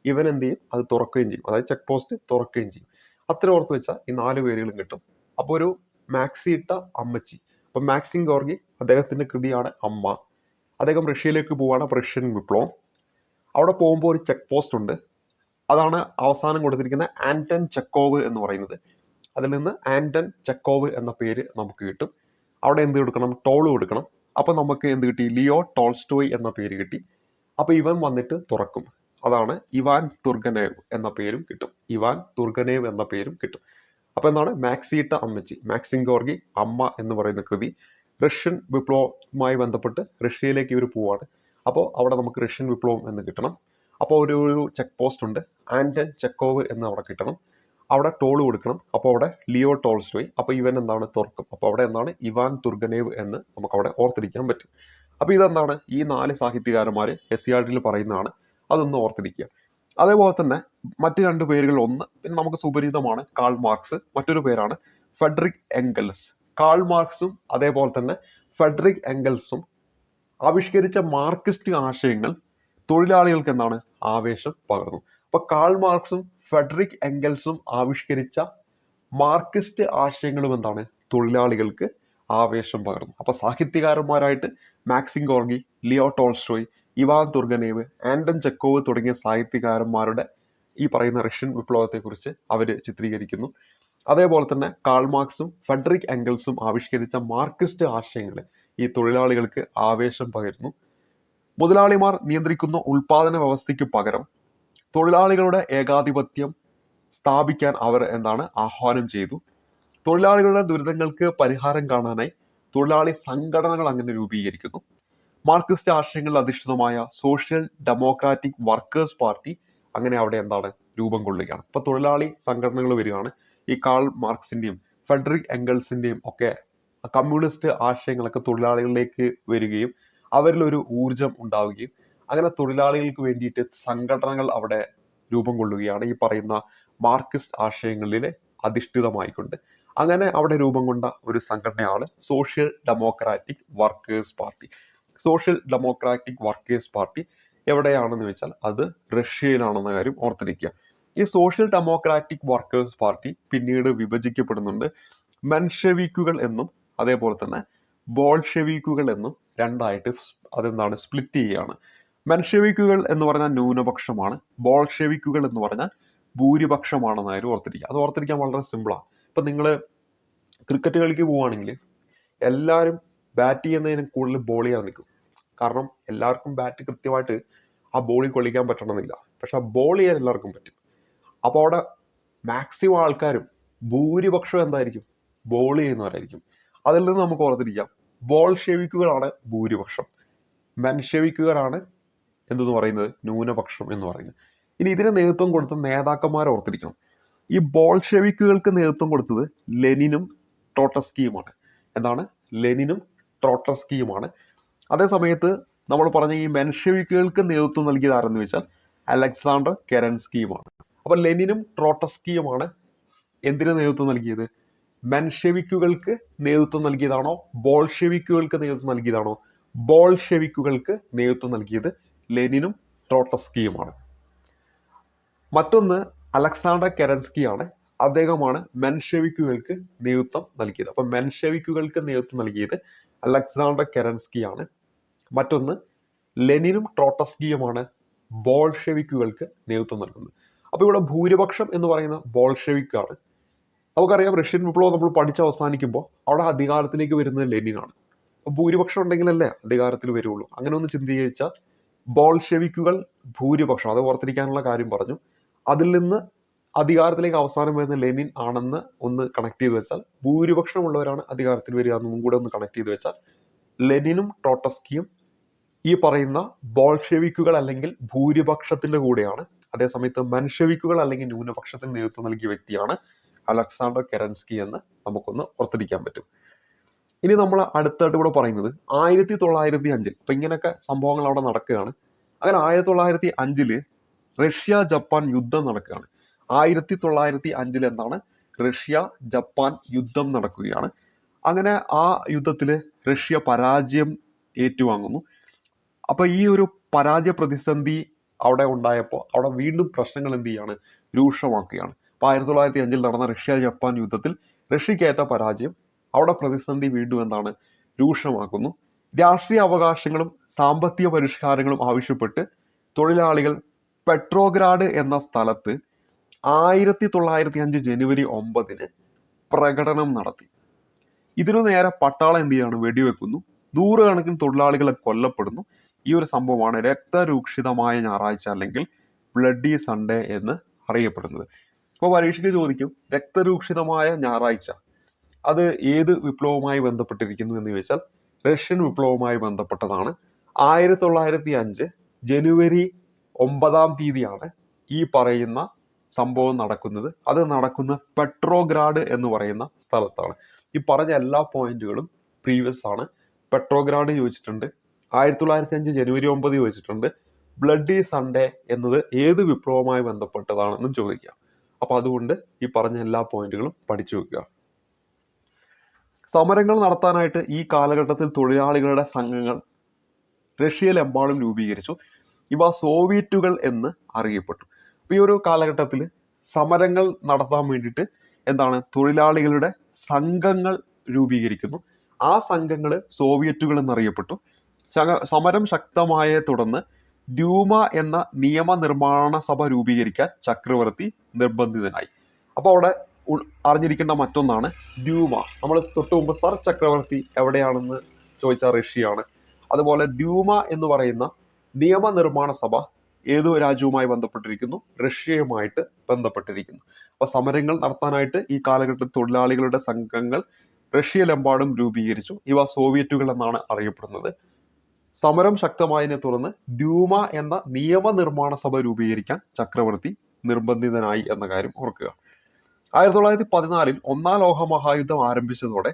Speaker 1: ഇവൻ എന്ത് ചെയ്യും, അത് തുറക്കുകയും ചെയ്യും. അതായത് ചെക്ക് പോസ്റ്റ് തുറക്കുകയും ചെയ്യും. അത്ര ഓർത്ത് വെച്ചാൽ ഈ 4 പേരുകളും കിട്ടും. അപ്പോൾ ഒരു മാക്സി ഇട്ട അമ്മച്ചി. അപ്പം മാക്സിം ഗോർഗി, അദ്ദേഹത്തിന്റെ കൃതിയാണ് അമ്മ. അദ്ദേഹം റഷ്യയിലേക്ക് പോവാണ്, റഷ്യൻ വിപ്ലവം. അവിടെ പോകുമ്പോൾ ഒരു ചെക്ക് പോസ്റ്റ് ഉണ്ട്, അതാണ് അവസാനം കൊടുത്തിരിക്കുന്ന ആന്റൺ ചെക്കോവ് എന്ന് പറയുന്നത്. അതിൽ നിന്ന് ആന്റൺ ചെക്കോവ് എന്ന പേര് നമുക്ക് കിട്ടും. അവിടെ എന്ത് കൊടുക്കണം, ടോൾ കൊടുക്കണം. അപ്പോൾ നമുക്ക് എന്ത് കിട്ടി, ലിയോ ടോൾസ്റ്റോയ് എന്ന പേര് കിട്ടി. അപ്പോൾ ഇവൻ വന്നിട്ട് തുറക്കും, അതാണ് ഇവാൻ തുർഗനേവ് എന്ന പേരും കിട്ടും. അപ്പോൾ എന്താണ്, മാക്സിയിട്ട അമ്മച്ചി, മാക്സിം ഗോർഗി അമ്മ എന്ന് പറയുന്ന കൃതി. റഷ്യൻ വിപ്ലവവുമായി ബന്ധപ്പെട്ട് റഷ്യയിലേക്ക് ഇവർ പോവാണ്. അപ്പോൾ അവിടെ നമുക്ക് റഷ്യൻ വിപ്ലവം എന്ന് കിട്ടണം. അപ്പോൾ ഒരു ചെക്ക് പോസ്റ്റ് ഉണ്ട്, ആന്റൺ ചെക്കോവ് എന്ന് അവിടെ കിട്ടണം. അവിടെ ടോൾ കൊടുക്കണം. അപ്പോൾ അവിടെ ലിയോ ടോൾസ്റ്റോയ്. അപ്പോൾ ഇവൻ എന്താണ്, തുറക്കും. അപ്പോൾ അവിടെ എന്താണ്, ഇവാൻ തുർഗനേവ് എന്ന് നമുക്ക് അവിടെ ഓർത്തിരിക്കാൻ പറ്റും. അപ്പോൾ ഇതെന്താണ്, ഈ 4 സാഹിത്യകാരന്മാർ SCERT പറയുന്നതാണ്, അതൊന്ന് ഓർത്തിരിക്കുക. അതേപോലെ തന്നെ മറ്റ് 2 പേരുകൾ, ഒന്ന് പിന്നെ നമുക്ക് സുപരിചിതമാണ്, കാൾ മാർക്സ്. മറ്റൊരു പേരാണ് ഫ്രെഡറിക് എംഗൽസ്. കാൾ മാർക്സും അതേപോലെ തന്നെ ഫ്രെഡറിക് എംഗൽസും ആവിഷ്കരിച്ച മാർക്സിസ്റ്റ് ആശയങ്ങൾ തൊഴിലാളികൾക്ക് എന്താണ്, ആവേശം പകർന്നു. അപ്പൊ കാൾ മാർക്സും ഫ്രെഡറിക് എംഗൽസും ആവിഷ്കരിച്ച മാർക്സിസ്റ്റ് ആശയങ്ങളും എന്താണ്, തൊഴിലാളികൾക്ക് ആവേശം പകർന്നു. അപ്പൊ സാഹിത്യകാരന്മാരായിട്ട് Maxim Gorky, Leo Tolstoy, Ivan Turgenev, Anton Chekhov തുടങ്ങിയ സാഹിത്യകാരന്മാരുടെ ഈ പറയുന്ന റഷ്യൻ വിപ്ലവത്തെക്കുറിച്ച് അവർ ചിത്രീകരിക്കുന്നു. അതേപോലെ തന്നെ കാൾ മാർക്സും ഫ്രെഡറിക് എംഗൽസും ആവിഷ്കരിച്ച മാർക്സിസ്റ്റ് ആശയങ്ങൾ ഈ തൊഴിലാളികൾക്ക് ആവേശം പകരുന്നു. മുതലാളിമാർ നിയന്ത്രിക്കുന്ന ഉൽപാദന വ്യവസ്ഥയ്ക്ക് പകരം തൊഴിലാളികളുടെ ഏകാധിപത്യം സ്ഥാപിക്കാൻ അവർ എന്താണ്, ആഹ്വാനം ചെയ്തു. തൊഴിലാളികളുടെ ദുരിതങ്ങൾക്ക് പരിഹാരം കാണാനായി തൊഴിലാളി സംഘടനകൾ അങ്ങനെ രൂപീകരിക്കുന്നു. മാർക്സിസ്റ്റ് ആശയങ്ങളിൽ അധിഷ്ഠിതമായ സോഷ്യൽ ഡെമോക്രാറ്റിക് വർക്കേഴ്സ് പാർട്ടി അങ്ങനെ അവിടെ എന്താണ്, രൂപം കൊള്ളുകയാണ്. ഇപ്പൊ തൊഴിലാളി സംഘടനകൾ വരികയാണ്. ഈ കാൾ മാർക്സിൻ്റെയും ഫെഡറിക് എംഗൽസിൻ്റെയും ഒക്കെ കമ്മ്യൂണിസ്റ്റ് ആശയങ്ങളൊക്കെ തൊഴിലാളികളിലേക്ക് വരികയും അവരിലൊരു ഊർജം ഉണ്ടാവുകയും അങ്ങനെ തൊഴിലാളികൾക്ക് വേണ്ടിയിട്ട് സംഘടനകൾ അവിടെ രൂപം കൊള്ളുകയാണ് ഈ പറയുന്ന മാർക്സിസ്റ്റ് ആശയങ്ങളിൽ അധിഷ്ഠിതമായിക്കൊണ്ട്. അങ്ങനെ അവിടെ രൂപം കൊണ്ട ഒരു സംഘടനയാണ് social democratic workers party. Social democratic workers party എവിടെയാണെന്ന് വെച്ചാൽ അത് റഷ്യയിലാണെന്ന കാര്യം ഓർത്തിരിക്കുക. ഈ സോഷ്യൽ ഡെമോക്രാറ്റിക് വർക്കേഴ്സ് പാർട്ടി പിന്നീട് വിഭജിക്കപ്പെടുന്നുണ്ട്. മെൻഷെവിക്കുകൾ എന്നും അതേപോലെ തന്നെ ബോൾഷെവിക്കുകൾ എന്നും രണ്ടായിട്ട് അതെന്താണ് സ്പ്ലിറ്റ് ചെയ്യുകയാണ്. മെൻഷെവിക്കുകൾ എന്ന് പറഞ്ഞാൽ ന്യൂനപക്ഷമാണ്, ബോൾഷെവിക്കുകൾ എന്ന് പറഞ്ഞാൽ ഭൂരിപക്ഷമാണെന്ന കാര്യം ഓർത്തിരിക്കുക. അത് ഓർത്തിരിക്കാൻ വളരെ സിമ്പിളാണ്. ഇപ്പം നിങ്ങൾ ക്രിക്കറ്റ് കളിക്ക് പോവുകയാണെങ്കിൽ എല്ലാവരും ബാറ്റ് ചെയ്യുന്നതിന് കൂടുതൽ ബോൾ ചെയ്യാൻ നിൽക്കും. കാരണം എല്ലാവർക്കും ബാറ്റ് കൃത്യമായിട്ട് ആ ബോളിൽ കൊള്ളിക്കാൻ പറ്റണമെന്നില്ല, പക്ഷെ ആ ബോൾ ചെയ്യാൻ എല്ലാവർക്കും പറ്റും. അപ്പോൾ അവിടെ മാക്സിമം ആൾക്കാരും ഭൂരിപക്ഷം എന്തായിരിക്കും, ബോൾ ചെയ്യുന്നവരായിരിക്കും. അതിൽ നിന്ന് നമുക്ക് ഓർത്തിരിക്കാം ബോൾഷെവിക്കുകളാണ് ഭൂരിപക്ഷം, മെൻഷെവിക്കുകളാണ് എന്തെന്ന് പറയുന്നത് ന്യൂനപക്ഷം എന്ന് പറയുന്നത്. ഇനി ഇതിന് നേതൃത്വം കൊടുത്ത നേതാക്കന്മാരെ ഓർത്തിരിക്കണം. ഈ ബോൾഷെവിക്കുകൾക്ക് നേതൃത്വം കൊടുത്തത് ലെനിനും ട്രോട്സ്കിയുമാണ്. എന്താണ്? ലെനിനും ട്രോട്സ്കിയുമാണ്. അതേ സമയത്ത് നമ്മൾ പറഞ്ഞ ഈ മെൻഷെവിക്കുകൾക്ക് നേതൃത്വം നൽകിയത് ആരെന്ന് വെച്ചാൽ അലക്സാണ്ടർ കെരൻസ്കിയുമാണ്. അപ്പോൾ ലെനിനും ട്രോട്സ്കിയുമാണ് എന്തിനു നേതൃത്വം നൽകിയത്? മെൻഷെവിക്കുകൾക്ക് നേതൃത്വം നൽകിയതാണോ ബോൾഷെവിക്കുകൾക്ക് നേതൃത്വം നൽകിയതാണോ? ബോൾഷെവിക്കുകൾക്ക് നേതൃത്വം നൽകിയത് ലെനിനും ട്രോട്സ്കിയുമാണ്. മറ്റൊന്ന് അലക്സാണ്ടർ കെരൻസ്കിയാണ്. അദ്ദേഹമാണ് മെൻഷെവിക്കുകൾക്ക് നേതൃത്വം നൽകിയത്. അപ്പം മെൻഷെവിക്കുകൾക്ക് നേതൃത്വം നൽകിയത് അലക്സാണ്ടർ കെരൻസ്കിയാണ്. മറ്റൊന്ന് ലെനിനും ട്രോട്സ്കിയുമാണ് ബോൾഷെവിക്കുകൾക്ക് നേതൃത്വം നൽകുന്നത്. അപ്പോൾ ഇവിടെ ഭൂരിപക്ഷം എന്ന് പറയുന്ന ബോൾഷെവിക്കാണ്. നമുക്കറിയാം റഷ്യൻ വിപ്ലവം നമ്മൾ പഠിച്ച് അവസാനിക്കുമ്പോൾ അവിടെ അധികാരത്തിലേക്ക് വരുന്നത് ലെനിനാണ്. അപ്പോൾ ഭൂരിപക്ഷം ഉണ്ടെങ്കിലല്ലേ അധികാരത്തിൽ വരുള്ളൂ. അങ്ങനെ ഒന്ന് ചിന്തിച്ചാൽ ബോൾഷെവിക്കുകൾ ഭൂരിപക്ഷം, അത് ഓർത്തിരിക്കാനുള്ള കാര്യം പറഞ്ഞു. അതിൽ നിന്ന് അധികാരത്തിലേക്ക് അവസാനം വരുന്ന ലെനിൻ ആണെന്ന് ഒന്ന് കണക്ട് ചെയ്ത് വെച്ചാൽ ഭൂരിപക്ഷമുള്ളവരാണ് അധികാരത്തിൽ വരിക എന്നും കൂടെ ഒന്ന് കണക്ട് ചെയ്ത് വെച്ചാൽ ലെനിനും ട്രോട്സ്കിയും ഈ പറയുന്ന ബോൾഷെവിക്കുകൾ അല്ലെങ്കിൽ ഭൂരിപക്ഷത്തിന്റെ കൂടെയാണ്. അതേസമയത്ത് മെൻഷെവിക്കുകൾ അല്ലെങ്കിൽ ന്യൂനപക്ഷത്തിന് നേതൃത്വം നൽകിയ വ്യക്തിയാണ് അലക്സാണ്ടർ കെരൻസ്കി എന്ന് നമുക്കൊന്ന് ഓർത്തിരിക്കാൻ പറ്റും. ഇനി നമ്മൾ അടുത്തായിട്ട് ഇവിടെ പറയുന്നത് 1905 ഇപ്പൊ ഇങ്ങനെയൊക്കെ സംഭവങ്ങൾ അവിടെ നടക്കുകയാണ്. അങ്ങനെ 1905 റഷ്യ ജപ്പാൻ യുദ്ധം നടക്കുകയാണ്. 1905 എന്താണ് റഷ്യ ജപ്പാൻ യുദ്ധം നടക്കുകയാണ്. അങ്ങനെ ആ യുദ്ധത്തിൽ റഷ്യ പരാജയം ഏറ്റുവാങ്ങുന്നു. അപ്പൊ ഈ ഒരു പരാജയ പ്രതിസന്ധി അവിടെ ഉണ്ടായപ്പോൾ അവിടെ വീണ്ടും പ്രശ്നങ്ങൾ എന്ത് ചെയ്യാണ്, രൂക്ഷമാക്കുകയാണ്. അപ്പൊ 1905 നടന്ന റഷ്യ ജപ്പാൻ യുദ്ധത്തിൽ റഷ്യക്കേറ്റ പരാജയം അവിടെ പ്രതിസന്ധി വീണ്ടും എന്താണ് രൂക്ഷമാക്കുന്നു. രാഷ്ട്രീയ അവകാശങ്ങളും സാമ്പത്തിക പരിഷ്കാരങ്ങളും ആവശ്യപ്പെട്ട് തൊഴിലാളികൾ പെട്രോഗ്രാഡ് എന്ന സ്ഥലത്ത് 1905 ജനുവരി 9 പ്രകടനം നടത്തി. ഇതിനു നേരെ പട്ടാളം എന്ത് ചെയ്യാണ്, വെടിവെക്കുന്നു. നൂറുകണക്കിന് തൊഴിലാളികളെ കൊല്ലപ്പെടുന്നു. ഈ ഒരു സംഭവമാണ് രക്തരൂക്ഷിതമായ ഞായറാഴ്ച അല്ലെങ്കിൽ ബ്ലഡി സൺഡേ എന്ന് അറിയപ്പെടുന്നത്. ഇപ്പോൾ പരീക്ഷയ്ക്ക് ചോദിക്കും രക്തരൂക്ഷിതമായ ഞായറാഴ്ച അത് ഏത് വിപ്ലവവുമായി ബന്ധപ്പെട്ടിരിക്കുന്നു എന്ന് ചോദിച്ചാൽ റഷ്യൻ വിപ്ലവവുമായി ബന്ധപ്പെട്ടതാണ്. 1905 ജനുവരി 9 ഈ പറയുന്ന സംഭവം നടക്കുന്നത്. അത് നടക്കുന്ന പെട്രോഗ്രാഡ് എന്ന് പറയുന്ന സ്ഥലത്താണ്. ഈ പറഞ്ഞ എല്ലാ പോയിന്റുകളും പ്രീവിയസ് ആണ്. പെട്രോഗ്രാഡ് ചോദിച്ചിട്ടുണ്ട്, 1905 ജനുവരി 9 ചോദിച്ചിട്ടുണ്ട്, ബ്ലഡി സൺഡേ എന്നത് ഏത് വിപ്ലവവുമായി ബന്ധപ്പെട്ടതാണെന്നും ചോദിക്കാം. അപ്പൊ അതുകൊണ്ട് ഈ പറഞ്ഞ എല്ലാ പോയിന്റുകളും പഠിച്ചു വെക്കുക. സമരങ്ങൾ നടത്താനായിട്ട് ഈ കാലഘട്ടത്തിൽ തൊഴിലാളികളുടെ സംഘങ്ങൾ റഷ്യയിലെമ്പാടും രൂപീകരിച്ചു. ഇവ സോവിയറ്റുകൾ എന്ന് അറിയപ്പെട്ടു. ഈ ഒരു കാലഘട്ടത്തിൽ സമരങ്ങൾ നടത്താൻ വേണ്ടിയിട്ട് എന്താണ് തൊഴിലാളികളുടെ സംഘങ്ങൾ രൂപീകരിക്കുന്നു. ആ സംഘങ്ങൾ സോവിയറ്റുകൾ എന്നറിയപ്പെട്ടു. സമരം ശക്തമായതിനെ തുടർന്ന് ഡ്യൂമ എന്ന നിയമനിർമ്മാണ സഭ രൂപീകരിക്കാൻ ചക്രവർത്തി നിർബന്ധിതനായി. അപ്പോൾ അവിടെ അറിഞ്ഞിരിക്കേണ്ട മറ്റൊന്നാണ് ഡ്യൂമ. നമ്മൾ തൊട്ട് മുമ്പ് സർ ചക്രവർത്തി എവിടെയാണെന്ന് ചോദിച്ചാൽ റഷ്യയാണ്. അതുപോലെ ഡ്യൂമ എന്ന് പറയുന്ന നിയമനിർമ്മാണ സഭ ഏതു രാജ്യവുമായി ബന്ധപ്പെട്ടിരിക്കുന്നു, റഷ്യയുമായിട്ട് ബന്ധപ്പെട്ടിരിക്കുന്നു. അപ്പൊ സമരങ്ങൾ നടത്താനായിട്ട് ഈ കാലഘട്ടത്തിൽ തൊഴിലാളികളുടെ സംഘങ്ങൾ റഷ്യയിലെമ്പാടും രൂപീകരിച്ചു. ഇവ സോവിയറ്റുകൾ എന്നാണ് അറിയപ്പെടുന്നത്. സമരം ശക്തമായതിനെ തുടർന്ന് ഡ്യൂമ എന്ന നിയമനിർമ്മാണ സഭ രൂപീകരിക്കാൻ ചക്രവർത്തി നിർബന്ധിതനായി എന്ന കാര്യം ഓർക്കുക. 1914 ഒന്നാം ലോക മഹായുദ്ധം ആരംഭിച്ചതോടെ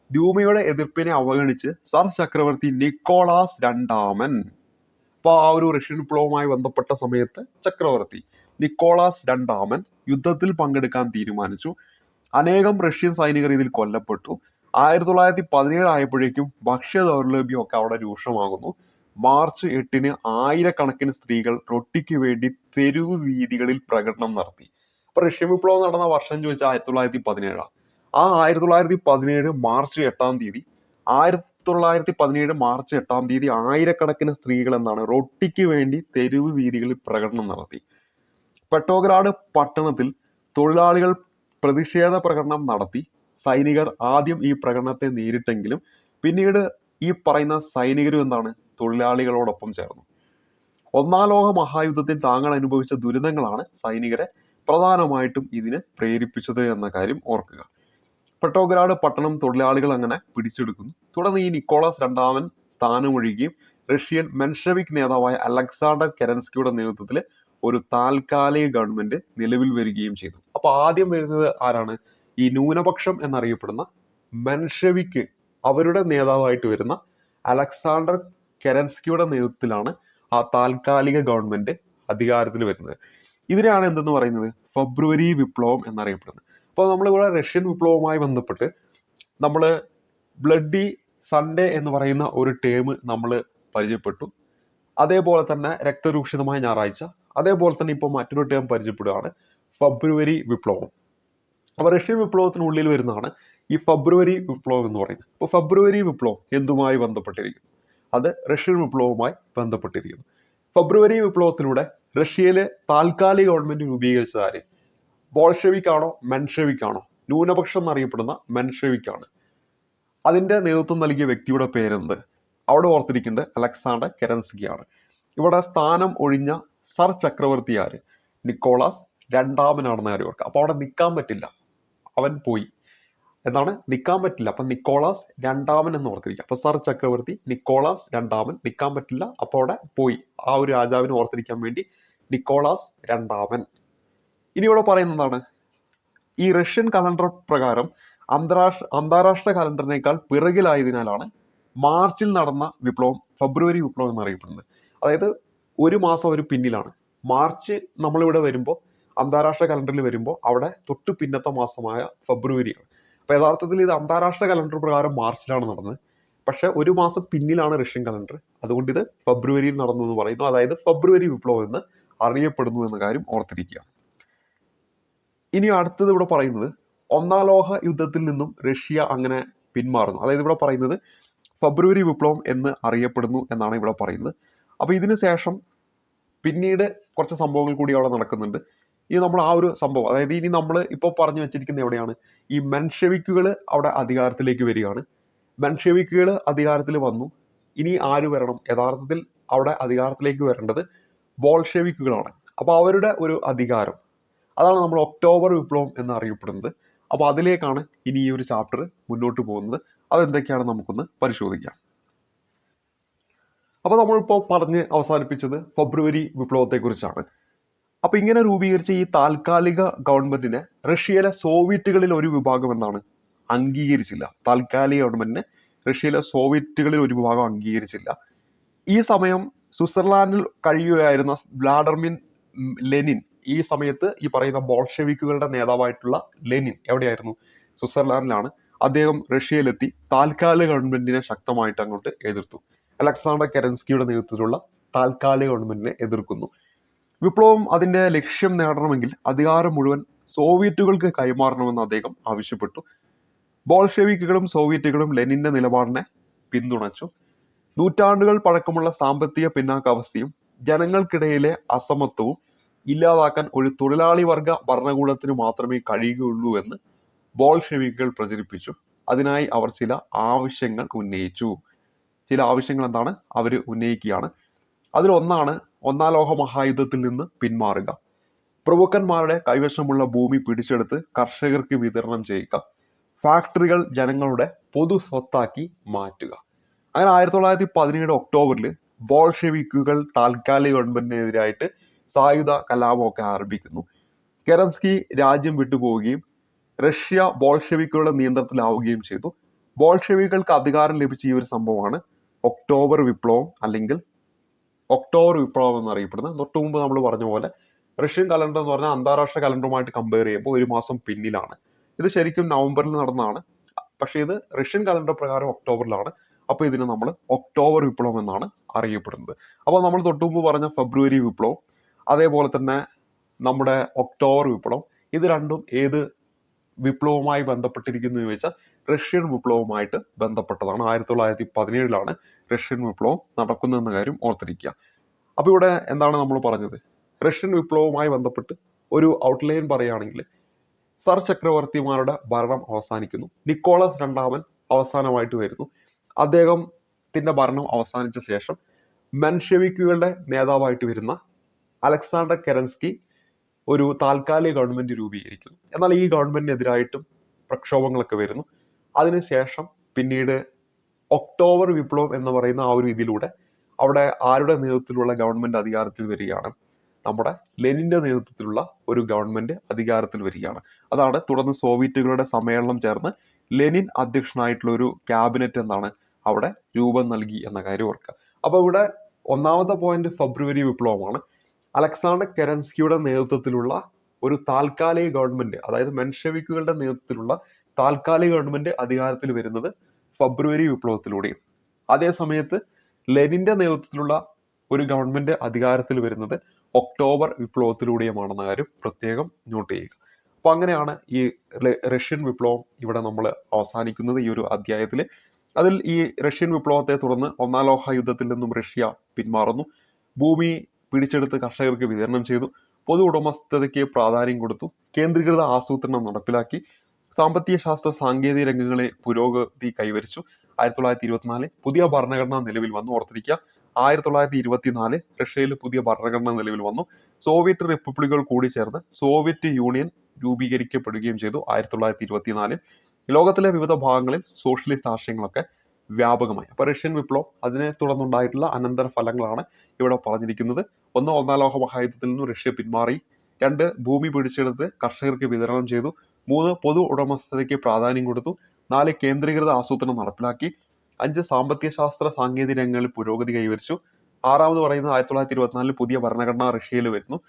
Speaker 1: ദ്യൂമയുടെ എതിർപ്പിനെ അവഗണിച്ച് സർ ചക്രവർത്തി നിക്കോളാസ് രണ്ടാമൻ, അപ്പോൾ ആ ഒരു റഷ്യൻ വിപ്ലവവുമായി ബന്ധപ്പെട്ട സമയത്ത് ചക്രവർത്തി നിക്കോളാസ് രണ്ടാമൻ യുദ്ധത്തിൽ പങ്കെടുക്കാൻ തീരുമാനിച്ചു. അനേകം റഷ്യൻ സൈനികർ ഇതിൽ കൊല്ലപ്പെട്ടു. 1917 ആയപ്പോഴേക്കും ഭക്ഷ്യ ദൗർലഭ്യം ഒക്കെ അവിടെ രൂക്ഷമാകുന്നു. മാർച്ച് 8-ന് ആയിരക്കണക്കിന് സ്ത്രീകൾ റൊട്ടിക്ക് വേണ്ടി തെരുവ് വീതികളിൽ പ്രകടനം നടത്തി. അപ്പൊ റഷ്യൻ വിപ്ലവം നടന്ന വർഷം ചോദിച്ചാൽ 1917. ആ 1917 മാർച്ച് 8-ാം തീയതി 1917 മാർച്ച് 8-ാം തീയതി ആയിരക്കണക്കിന് സ്ത്രീകൾ എന്താണ് റൊട്ടിക്ക് വേണ്ടി തെരുവ് വീതികളിൽ പ്രകടനം നടത്തി. പെട്രോഗ്രാഡ് പട്ടണത്തിൽ തൊഴിലാളികൾ പ്രതിഷേധ പ്രകടനം നടത്തി. സൈനികർ ആദ്യം ഈ പ്രകടനത്തെ നേരിട്ടെങ്കിലും പിന്നീട് ഈ പറയുന്ന സൈനികരും എന്താണ് തൊഴിലാളികളോടൊപ്പം ചേർന്നു. ഒന്നാം ലോക മഹായുദ്ധത്തിൽ താങ്കൾ അനുഭവിച്ച ദുരിതങ്ങളാണ് സൈനികരെ പ്രധാനമായിട്ടും ഇതിന് പ്രേരിപ്പിച്ചത് എന്ന കാര്യം ഓർക്കുക. പെട്രോഗ്രാഡ് പട്ടണം തൊഴിലാളികൾ അങ്ങനെ പിടിച്ചെടുക്കുന്നു. തുടർന്ന് ഈ നിക്കോളാസ് രണ്ടാമൻ സ്ഥാനമൊഴിയുകയും റഷ്യൻ മെൻഷവിക് നേതാവായ അലക്സാണ്ടർ കെരൻസ്കിയുടെ നേതൃത്വത്തിൽ ഒരു താൽക്കാലിക ഗവൺമെന്റ് നിലവിൽ വരികയും ചെയ്തു. അപ്പൊ ആദ്യം വരുന്നത് ആരാണ്? ഈ ന്യൂനപക്ഷം എന്നറിയപ്പെടുന്ന മെൻഷവിക് അവരുടെ നേതാവായിട്ട് വരുന്ന അലക്സാണ്ടർ കെരൻസ്കിയുടെ നേതൃത്വത്തിലാണ് ആ താൽക്കാലിക ഗവൺമെന്റ് അധികാരത്തിൽ വരുന്നത്. ഇതിനെയാണ് എന്തെന്ന് പറയുന്നത്? ഫെബ്രുവരി വിപ്ലവം എന്നറിയപ്പെടുന്നത്. അപ്പോൾ നമ്മളിവിടെ റഷ്യൻ വിപ്ലവവുമായി ബന്ധപ്പെട്ട് നമ്മൾ ബ്ലഡി സൺഡേ എന്ന് പറയുന്ന ഒരു ടേം നമ്മൾ പരിചയപ്പെട്ടു. അതേപോലെ തന്നെ രക്തരൂക്ഷിതമായ ഞായറാഴ്ച, അതേപോലെ തന്നെ ഇപ്പോൾ മറ്റൊരു ടേം പരിചയപ്പെടുകയാണ്, ഫെബ്രുവരി വിപ്ലവം. അപ്പോൾ റഷ്യൻ വിപ്ലവത്തിനുള്ളിൽ വരുന്നതാണ് ഈ ഫെബ്രുവരി വിപ്ലവം എന്ന് പറയുന്നത്. അപ്പോൾ ഫെബ്രുവരി വിപ്ലവം എന്തുമായി ബന്ധപ്പെട്ടിരിക്കുന്നു? അത് റഷ്യൻ വിപ്ലവവുമായി ബന്ധപ്പെട്ടിരിക്കുന്നു. ഫെബ്രുവരി വിപ്ലവത്തിലൂടെ റഷ്യയിലെ താൽക്കാലിക ഗവൺമെന്റ് രൂപീകരിച്ചത് ആര്? ബോൾഷെവിക് ആണോ മെൻഷെവിക് ആണോ? ന്യൂനപക്ഷം എന്നറിയപ്പെടുന്ന മെൻഷെവിക് ആണ്. അതിന്റെ നേതൃത്വം നൽകിയ വ്യക്തിയുടെ പേരെന്ത്? അവിടെ ഓർത്തിരിക്കേണ്ടത് അലക്സാണ്ടർ കെരൻസ്കി ആണ്. ഇവിടെ സ്ഥാനം ഒഴിഞ്ഞ സർ ചക്രവർത്തി ആര്? നിക്കോളാസ് രണ്ടാമനാണെന്ന് കാര്യം ഓർക്കുക. അപ്പോൾ അവിടെ നിൽക്കാൻ പറ്റില്ല, അവൻ പോയി എന്നാണ്, നിൽക്കാൻ പറ്റില്ല. അപ്പം നിക്കോളാസ് രണ്ടാമൻ എന്ന് ഓർത്തിരിക്കുക. അപ്പൊ സർ ചക്രവർത്തി നിക്കോളാസ് രണ്ടാമൻ, നിൽക്കാൻ പറ്റില്ല, അപ്പോൾ അവിടെ പോയി. ആ ഒരു രാജാവിനെ ഓർത്തിരിക്കാൻ വേണ്ടി നിക്കോളാസ് രണ്ടാമൻ. ഇനി ഇവിടെ പറയുന്നതാണ്, ഈ റഷ്യൻ കലണ്ടർ പ്രകാരം അന്താരാഷ്ട്ര കലണ്ടറിനേക്കാൾ പിറകിലായതിനാലാണ് മാർച്ചിൽ നടന്ന വിപ്ലവം ഫെബ്രുവരി വിപ്ലവം എന്നറിയപ്പെടുന്നത്. അതായത് ഒരു മാസം ഒരു പിന്നിലാണ്. മാർച്ച് നമ്മളിവിടെ വരുമ്പോൾ അന്താരാഷ്ട്ര കലണ്ടറിൽ വരുമ്പോൾ അവിടെ തൊട്ട് പിന്നത്തെ മാസമായ ഫെബ്രുവരിയാണ്. അപ്പോൾ യഥാർത്ഥത്തിൽ ഇത് അന്താരാഷ്ട്ര കലണ്ടർ പ്രകാരം മാർച്ചിലാണ് നടന്നത്, പക്ഷെ ഒരു മാസം പിന്നിലാണ് റഷ്യൻ കലണ്ടർ. അതുകൊണ്ട് ഇത് ഫെബ്രുവരിയിൽ നടന്നു എന്ന് പറയുന്നു. അതായത് ഫെബ്രുവരി വിപ്ലവം എന്ന് അറിയപ്പെടുന്നു എന്ന കാര്യം ഓർത്തിരിക്കുക. ഇനി അടുത്തത് ഇവിടെ പറയുന്നത് ഒന്നാം ലോക യുദ്ധത്തിൽ നിന്നും റഷ്യ അങ്ങനെ പിന്മാറുന്നു. അതായത് ഇവിടെ പറയുന്നത് ഫെബ്രുവരി വിപ്ലവം എന്ന് അറിയപ്പെടുന്നു എന്നാണ് ഇവിടെ പറയുന്നത്. അപ്പോൾ ഇതിന് ശേഷം പിന്നീട് കുറച്ച് സംഭവങ്ങൾ കൂടി അവിടെ നടക്കുന്നുണ്ട്. ഇനി നമ്മൾ ആ ഒരു സംഭവം, അതായത് ഇനി നമ്മൾ ഇപ്പോൾ പറഞ്ഞു വെച്ചിരിക്കുന്നത് എവിടെയാണ്? ഈ മെൻഷെവിക്കുകൾ അവിടെ അധികാരത്തിലേക്ക് വരികയാണ്. മെൻഷെവിക്കുകൾ അധികാരത്തിൽ വന്നു. ഇനി ആര് വരണം? യഥാർത്ഥത്തിൽ അവിടെ അധികാരത്തിലേക്ക് വരേണ്ടത് ബോൾഷെവിക്കുകളാണ്. അപ്പോൾ അവരുടെ ഒരു അധികാരം, അതാണ് നമ്മൾ ഒക്ടോബർ വിപ്ലവം എന്ന് അറിയപ്പെടുന്നത്. അപ്പോൾ അതിലേക്കാണ് ഇനി ഈ ഒരു ചാപ്റ്റർ മുന്നോട്ട് പോകുന്നത്. അതെന്തൊക്കെയാണ് നമുക്കൊന്ന് പരിശോധിക്കാം. അപ്പോൾ നമ്മളിപ്പോൾ പറഞ്ഞ് അവസാനിപ്പിച്ചത് ഫെബ്രുവരി വിപ്ലവത്തെക്കുറിച്ചാണ്. അപ്പോൾ ഇങ്ങനെ രൂപീകരിച്ച ഈ താൽക്കാലിക ഗവൺമെന്റിനെ റഷ്യയിലെ സോവിയറ്റുകളിൽ ഒരു വിഭാഗം എന്താണ് അംഗീകരിച്ചില്ല. താൽക്കാലിക ഗവൺമെന്റിനെ റഷ്യയിലെ സോവിയറ്റുകളിൽ ഒരു വിഭാഗം അംഗീകരിച്ചില്ല. ഈ സമയം സ്വിറ്റ്സർലാൻഡിൽ കഴിയുകയായിരുന്ന വ്ളാഡിമിർ ലെനിൻ, ഈ സമയത്ത് ഈ പറയുന്ന ബോൾഷെവിക്കുകളുടെ നേതാവായിട്ടുള്ള ലെനിൻ എവിടെയായിരുന്നു? സ്വിറ്റ്സർലാൻഡിലാണ്. അദ്ദേഹം റഷ്യയിലെത്തി താൽക്കാലിക ഗവൺമെന്റിനെ ശക്തമായിട്ട് അങ്ങോട്ട് എതിർത്തു. അലക്സാണ്ടർ കെരൻസ്കിയുടെ നേതൃത്വത്തിലുള്ള താൽക്കാലിക ഗവൺമെന്റിനെ എതിർക്കുന്നു. വിപ്ലവം അതിന്റെ ലക്ഷ്യം നേടണമെങ്കിൽ അധികാരം മുഴുവൻ സോവിയറ്റുകൾക്ക് കൈമാറണമെന്ന് അദ്ദേഹം ആവശ്യപ്പെട്ടു. ബോൾഷെവിക്കുകളും സോവിയറ്റുകളും ലെനിന്റെ നിലപാടിനെ പിന്തുണച്ചു. നൂറ്റാണ്ടുകൾ പഴക്കമുള്ള സാമ്പത്തിക പിന്നാക്കാവസ്ഥയും ജനങ്ങൾക്കിടയിലെ അസമത്വവും ഇല്ലാതാക്കാൻ ഒരു തൊഴിലാളി വർഗ ഭരണകൂടത്തിന് മാത്രമേ കഴിയുകയുള്ളൂ എന്ന് ബോൾഷെവിക്കുകൾ പ്രചരിപ്പിച്ചു. അതിനായി അവർ ചില ആവശ്യങ്ങൾ ഉന്നയിച്ചു. ചില ആവശ്യങ്ങൾ എന്താണ് അവർ ഉന്നയിക്കുകയാണ്. അതിലൊന്നാണ് ഒന്നാം ലോക മഹായുദ്ധത്തിൽ നിന്ന് പിന്മാറുക, പ്രഭുക്കന്മാരുടെ കൈവശമുള്ള ഭൂമി പിടിച്ചെടുത്ത് കർഷകർക്ക് വിതരണം ചെയ്യുക, ഫാക്ടറികൾ ജനങ്ങളുടെ പൊതു സ്വത്താക്കി മാറ്റുക. അങ്ങനെ 1917 ഒക്ടോബറിൽ ബോൾഷെവിക്കുകൾ താൽക്കാലിക ഗവൺമെന്റിനെതിരായിട്ട് സായുധ കലാപമൊക്കെ ആരംഭിക്കുന്നു. കെരൻസ്കി രാജ്യം വിട്ടുപോവുകയും റഷ്യ ബോൾഷെവിക്കുകളുടെ നിയന്ത്രണത്തിലാവുകയും ചെയ്തു. ബോൾഷെവികൾക്ക് അധികാരം ലഭിച്ച ഈ ഒരു സംഭവമാണ് ഒക്ടോബർ വിപ്ലവം അല്ലെങ്കിൽ ഒക്ടോബർ വിപ്ലവം എന്നറിയപ്പെടുന്നത്. തൊട്ടു മുമ്പ് നമ്മൾ പറഞ്ഞ പോലെ റഷ്യൻ കലണ്ടർ എന്ന് പറഞ്ഞാൽ അന്താരാഷ്ട്ര കലണ്ടറുമായിട്ട് കമ്പയർ ചെയ്യുമ്പോൾ ഒരു മാസം പിന്നിലാണ്. ഇത് ശരിക്കും നവംബറിൽ നടന്നതാണ്, പക്ഷേ ഇത് റഷ്യൻ കലണ്ടർ പ്രകാരം ഒക്ടോബറിലാണ്. അപ്പോൾ ഇതിന് നമ്മൾ ഒക്ടോബർ വിപ്ലവം എന്നാണ് അറിയപ്പെടുന്നത്. അപ്പോൾ നമ്മൾ തൊട്ടു മുമ്പ് പറഞ്ഞ ഫെബ്രുവരി വിപ്ലവം, അതേപോലെ തന്നെ നമ്മുടെ ഒക്ടോബർ വിപ്ലവം, ഇത് രണ്ടും ഏത് വിപ്ലവവുമായി ബന്ധപ്പെട്ടിരിക്കുന്നു എന്ന് വെച്ചാൽ റഷ്യൻ വിപ്ലവവുമായിട്ട് ബന്ധപ്പെട്ടതാണ്. 1917 റഷ്യൻ വിപ്ലവം നടക്കുന്നതെന്ന കാര്യം ഓർത്തിരിക്കുക. അപ്പോൾ ഇവിടെ എന്താണ് നമ്മൾ പറഞ്ഞത്? റഷ്യൻ വിപ്ലവവുമായി ബന്ധപ്പെട്ട് ഒരു ഔട്ട്ലൈൻ പറയുകയാണെങ്കിൽ സർ ചക്രവർത്തിമാരുടെ ഭരണം അവസാനിക്കുന്നു. നിക്കോളസ് രണ്ടാമൻ അവസാനമായിട്ട് വരുന്നു. അദ്ദേഹത്തിന്റെ ഭരണം അവസാനിച്ച ശേഷം മെൻഷെവിക്കുകളുടെ നേതാവായിട്ട് വരുന്ന അലക്സാണ്ടർ കെരൻസ്കി ഒരു താൽക്കാലിക ഗവൺമെന്റ് രൂപീകരിക്കുന്നു. എന്നാൽ ഈ ഗവൺമെന്റിനെതിരായിട്ടും പ്രക്ഷോഭങ്ങളൊക്കെ വരുന്നു. അതിനുശേഷം പിന്നീട് ഒക്ടോബർ വിപ്ലവം എന്ന് പറയുന്ന ആ ഒരു ഇതിലൂടെ അവിടെ ആരുടെ നേതൃത്വത്തിലുള്ള ഗവൺമെന്റ് അധികാരത്തിൽ വരികയാണ്? നമ്മുടെ ലെനിന്റെ നേതൃത്വത്തിലുള്ള ഒരു ഗവൺമെന്റ് അധികാരത്തിൽ വരികയാണ്. അതാണ് തുടർന്ന് സോവിയറ്റുകളുടെ സമ്മേളനം ചേർന്ന് ലെനിൻ അധ്യക്ഷനായിട്ടുള്ള ഒരു ക്യാബിനറ്റ് എന്താണ് അവിടെ രൂപം നൽകി എന്ന കാര്യം ഓർക്കുക. അപ്പോൾ ഇവിടെ ഒന്നാമത്തെ പോയിന്റ് ഫെബ്രുവരി വിപ്ലവമാണ്. അലക്സാണ്ടർ കെരൻസ്കിയുടെ നേതൃത്വത്തിലുള്ള ഒരു താൽക്കാലിക ഗവൺമെന്റ്, അതായത് മെൻഷെവിക്കുകളുടെ നേതൃത്വത്തിലുള്ള താൽക്കാലിക ഗവൺമെന്റ് അധികാരത്തിൽ വരുന്നത് ഫെബ്രുവരി വിപ്ലവത്തിലൂടെയും, അതേ സമയത്ത് ലെനിന്റെ നേതൃത്വത്തിലുള്ള ഒരു ഗവൺമെന്റ് അധികാരത്തിൽ വരുന്നത് ഒക്ടോബർ വിപ്ലവത്തിലൂടെയുമാണെന്ന കാര്യം പ്രത്യേകം നോട്ട് ചെയ്യുക. അപ്പൊ അങ്ങനെയാണ് ഈ റഷ്യൻ വിപ്ലവം ഇവിടെ നമ്മൾ അവസാനിക്കുന്നത് ഈ ഒരു അധ്യായത്തിൽ. അതിൽ ഈ റഷ്യൻ വിപ്ലവത്തെ തുടർന്ന് ഒന്നാം ലോക യുദ്ധത്തിൽ നിന്നും റഷ്യ പിന്മാറുന്നു. ഭൂമി പിടിച്ചെടുത്ത് കർഷകർക്ക് വിതരണം ചെയ്തു. പൊതു ഉടമസ്ഥതയ്ക്ക് പ്രാധാന്യം കൊടുത്തു. കേന്ദ്രീകൃത ആസൂത്രണം നടപ്പിലാക്കി. സാമ്പത്തിക ശാസ്ത്ര സാങ്കേതിക രംഗങ്ങളെ പുരോഗതി കൈവരിച്ചു. 1924 പുതിയ ഭരണഘടന നിലവിൽ വന്നു. ഓർത്തിരിക്കുക, 1924 റഷ്യയിൽ പുതിയ ഭരണഘടന നിലവിൽ വന്നു. സോവിയറ്റ് റിപ്പബ്ലിക്കുകൾ കൂടി ചേർന്ന് സോവിയറ്റ് യൂണിയൻ രൂപീകരിക്കപ്പെടുകയും ചെയ്തു 1924. ലോകത്തിലെ വിവിധ ഭാഗങ്ങളിൽ സോഷ്യലിസ്റ്റ് ആശയങ്ങളൊക്കെ വ്യാപകമായി. അപ്പൊ റഷ്യൻ വിപ്ലവം അതിനെ തുടർന്നുണ്ടായിട്ടുള്ള അനന്തര ഫലങ്ങളാണ് ഇവിടെ പറഞ്ഞിരിക്കുന്നത്. ഒന്ന്, ഒന്നാം ലോക മഹായുദ്ധത്തിൽ നിന്നും റഷ്യ പിന്മാറി. 2, ഭൂമി പിടിച്ചെടുത്ത് കർഷകർക്ക് വിതരണം ചെയ്തു. 3, പൊതു ഉടമസ്ഥതയ്ക്ക് പ്രാധാന്യം കൊടുത്തു. 4, കേന്ദ്രീകൃത ആസൂത്രണം നടപ്പിലാക്കി. 5, സാമ്പത്തിക ശാസ്ത്ര സാങ്കേതിക രംഗങ്ങളിൽ പുരോഗതി കൈവരിച്ചു. 6 പറയുന്നത് 1924 പുതിയ ഭരണഘടന റഷ്യയിൽ വരുന്നു.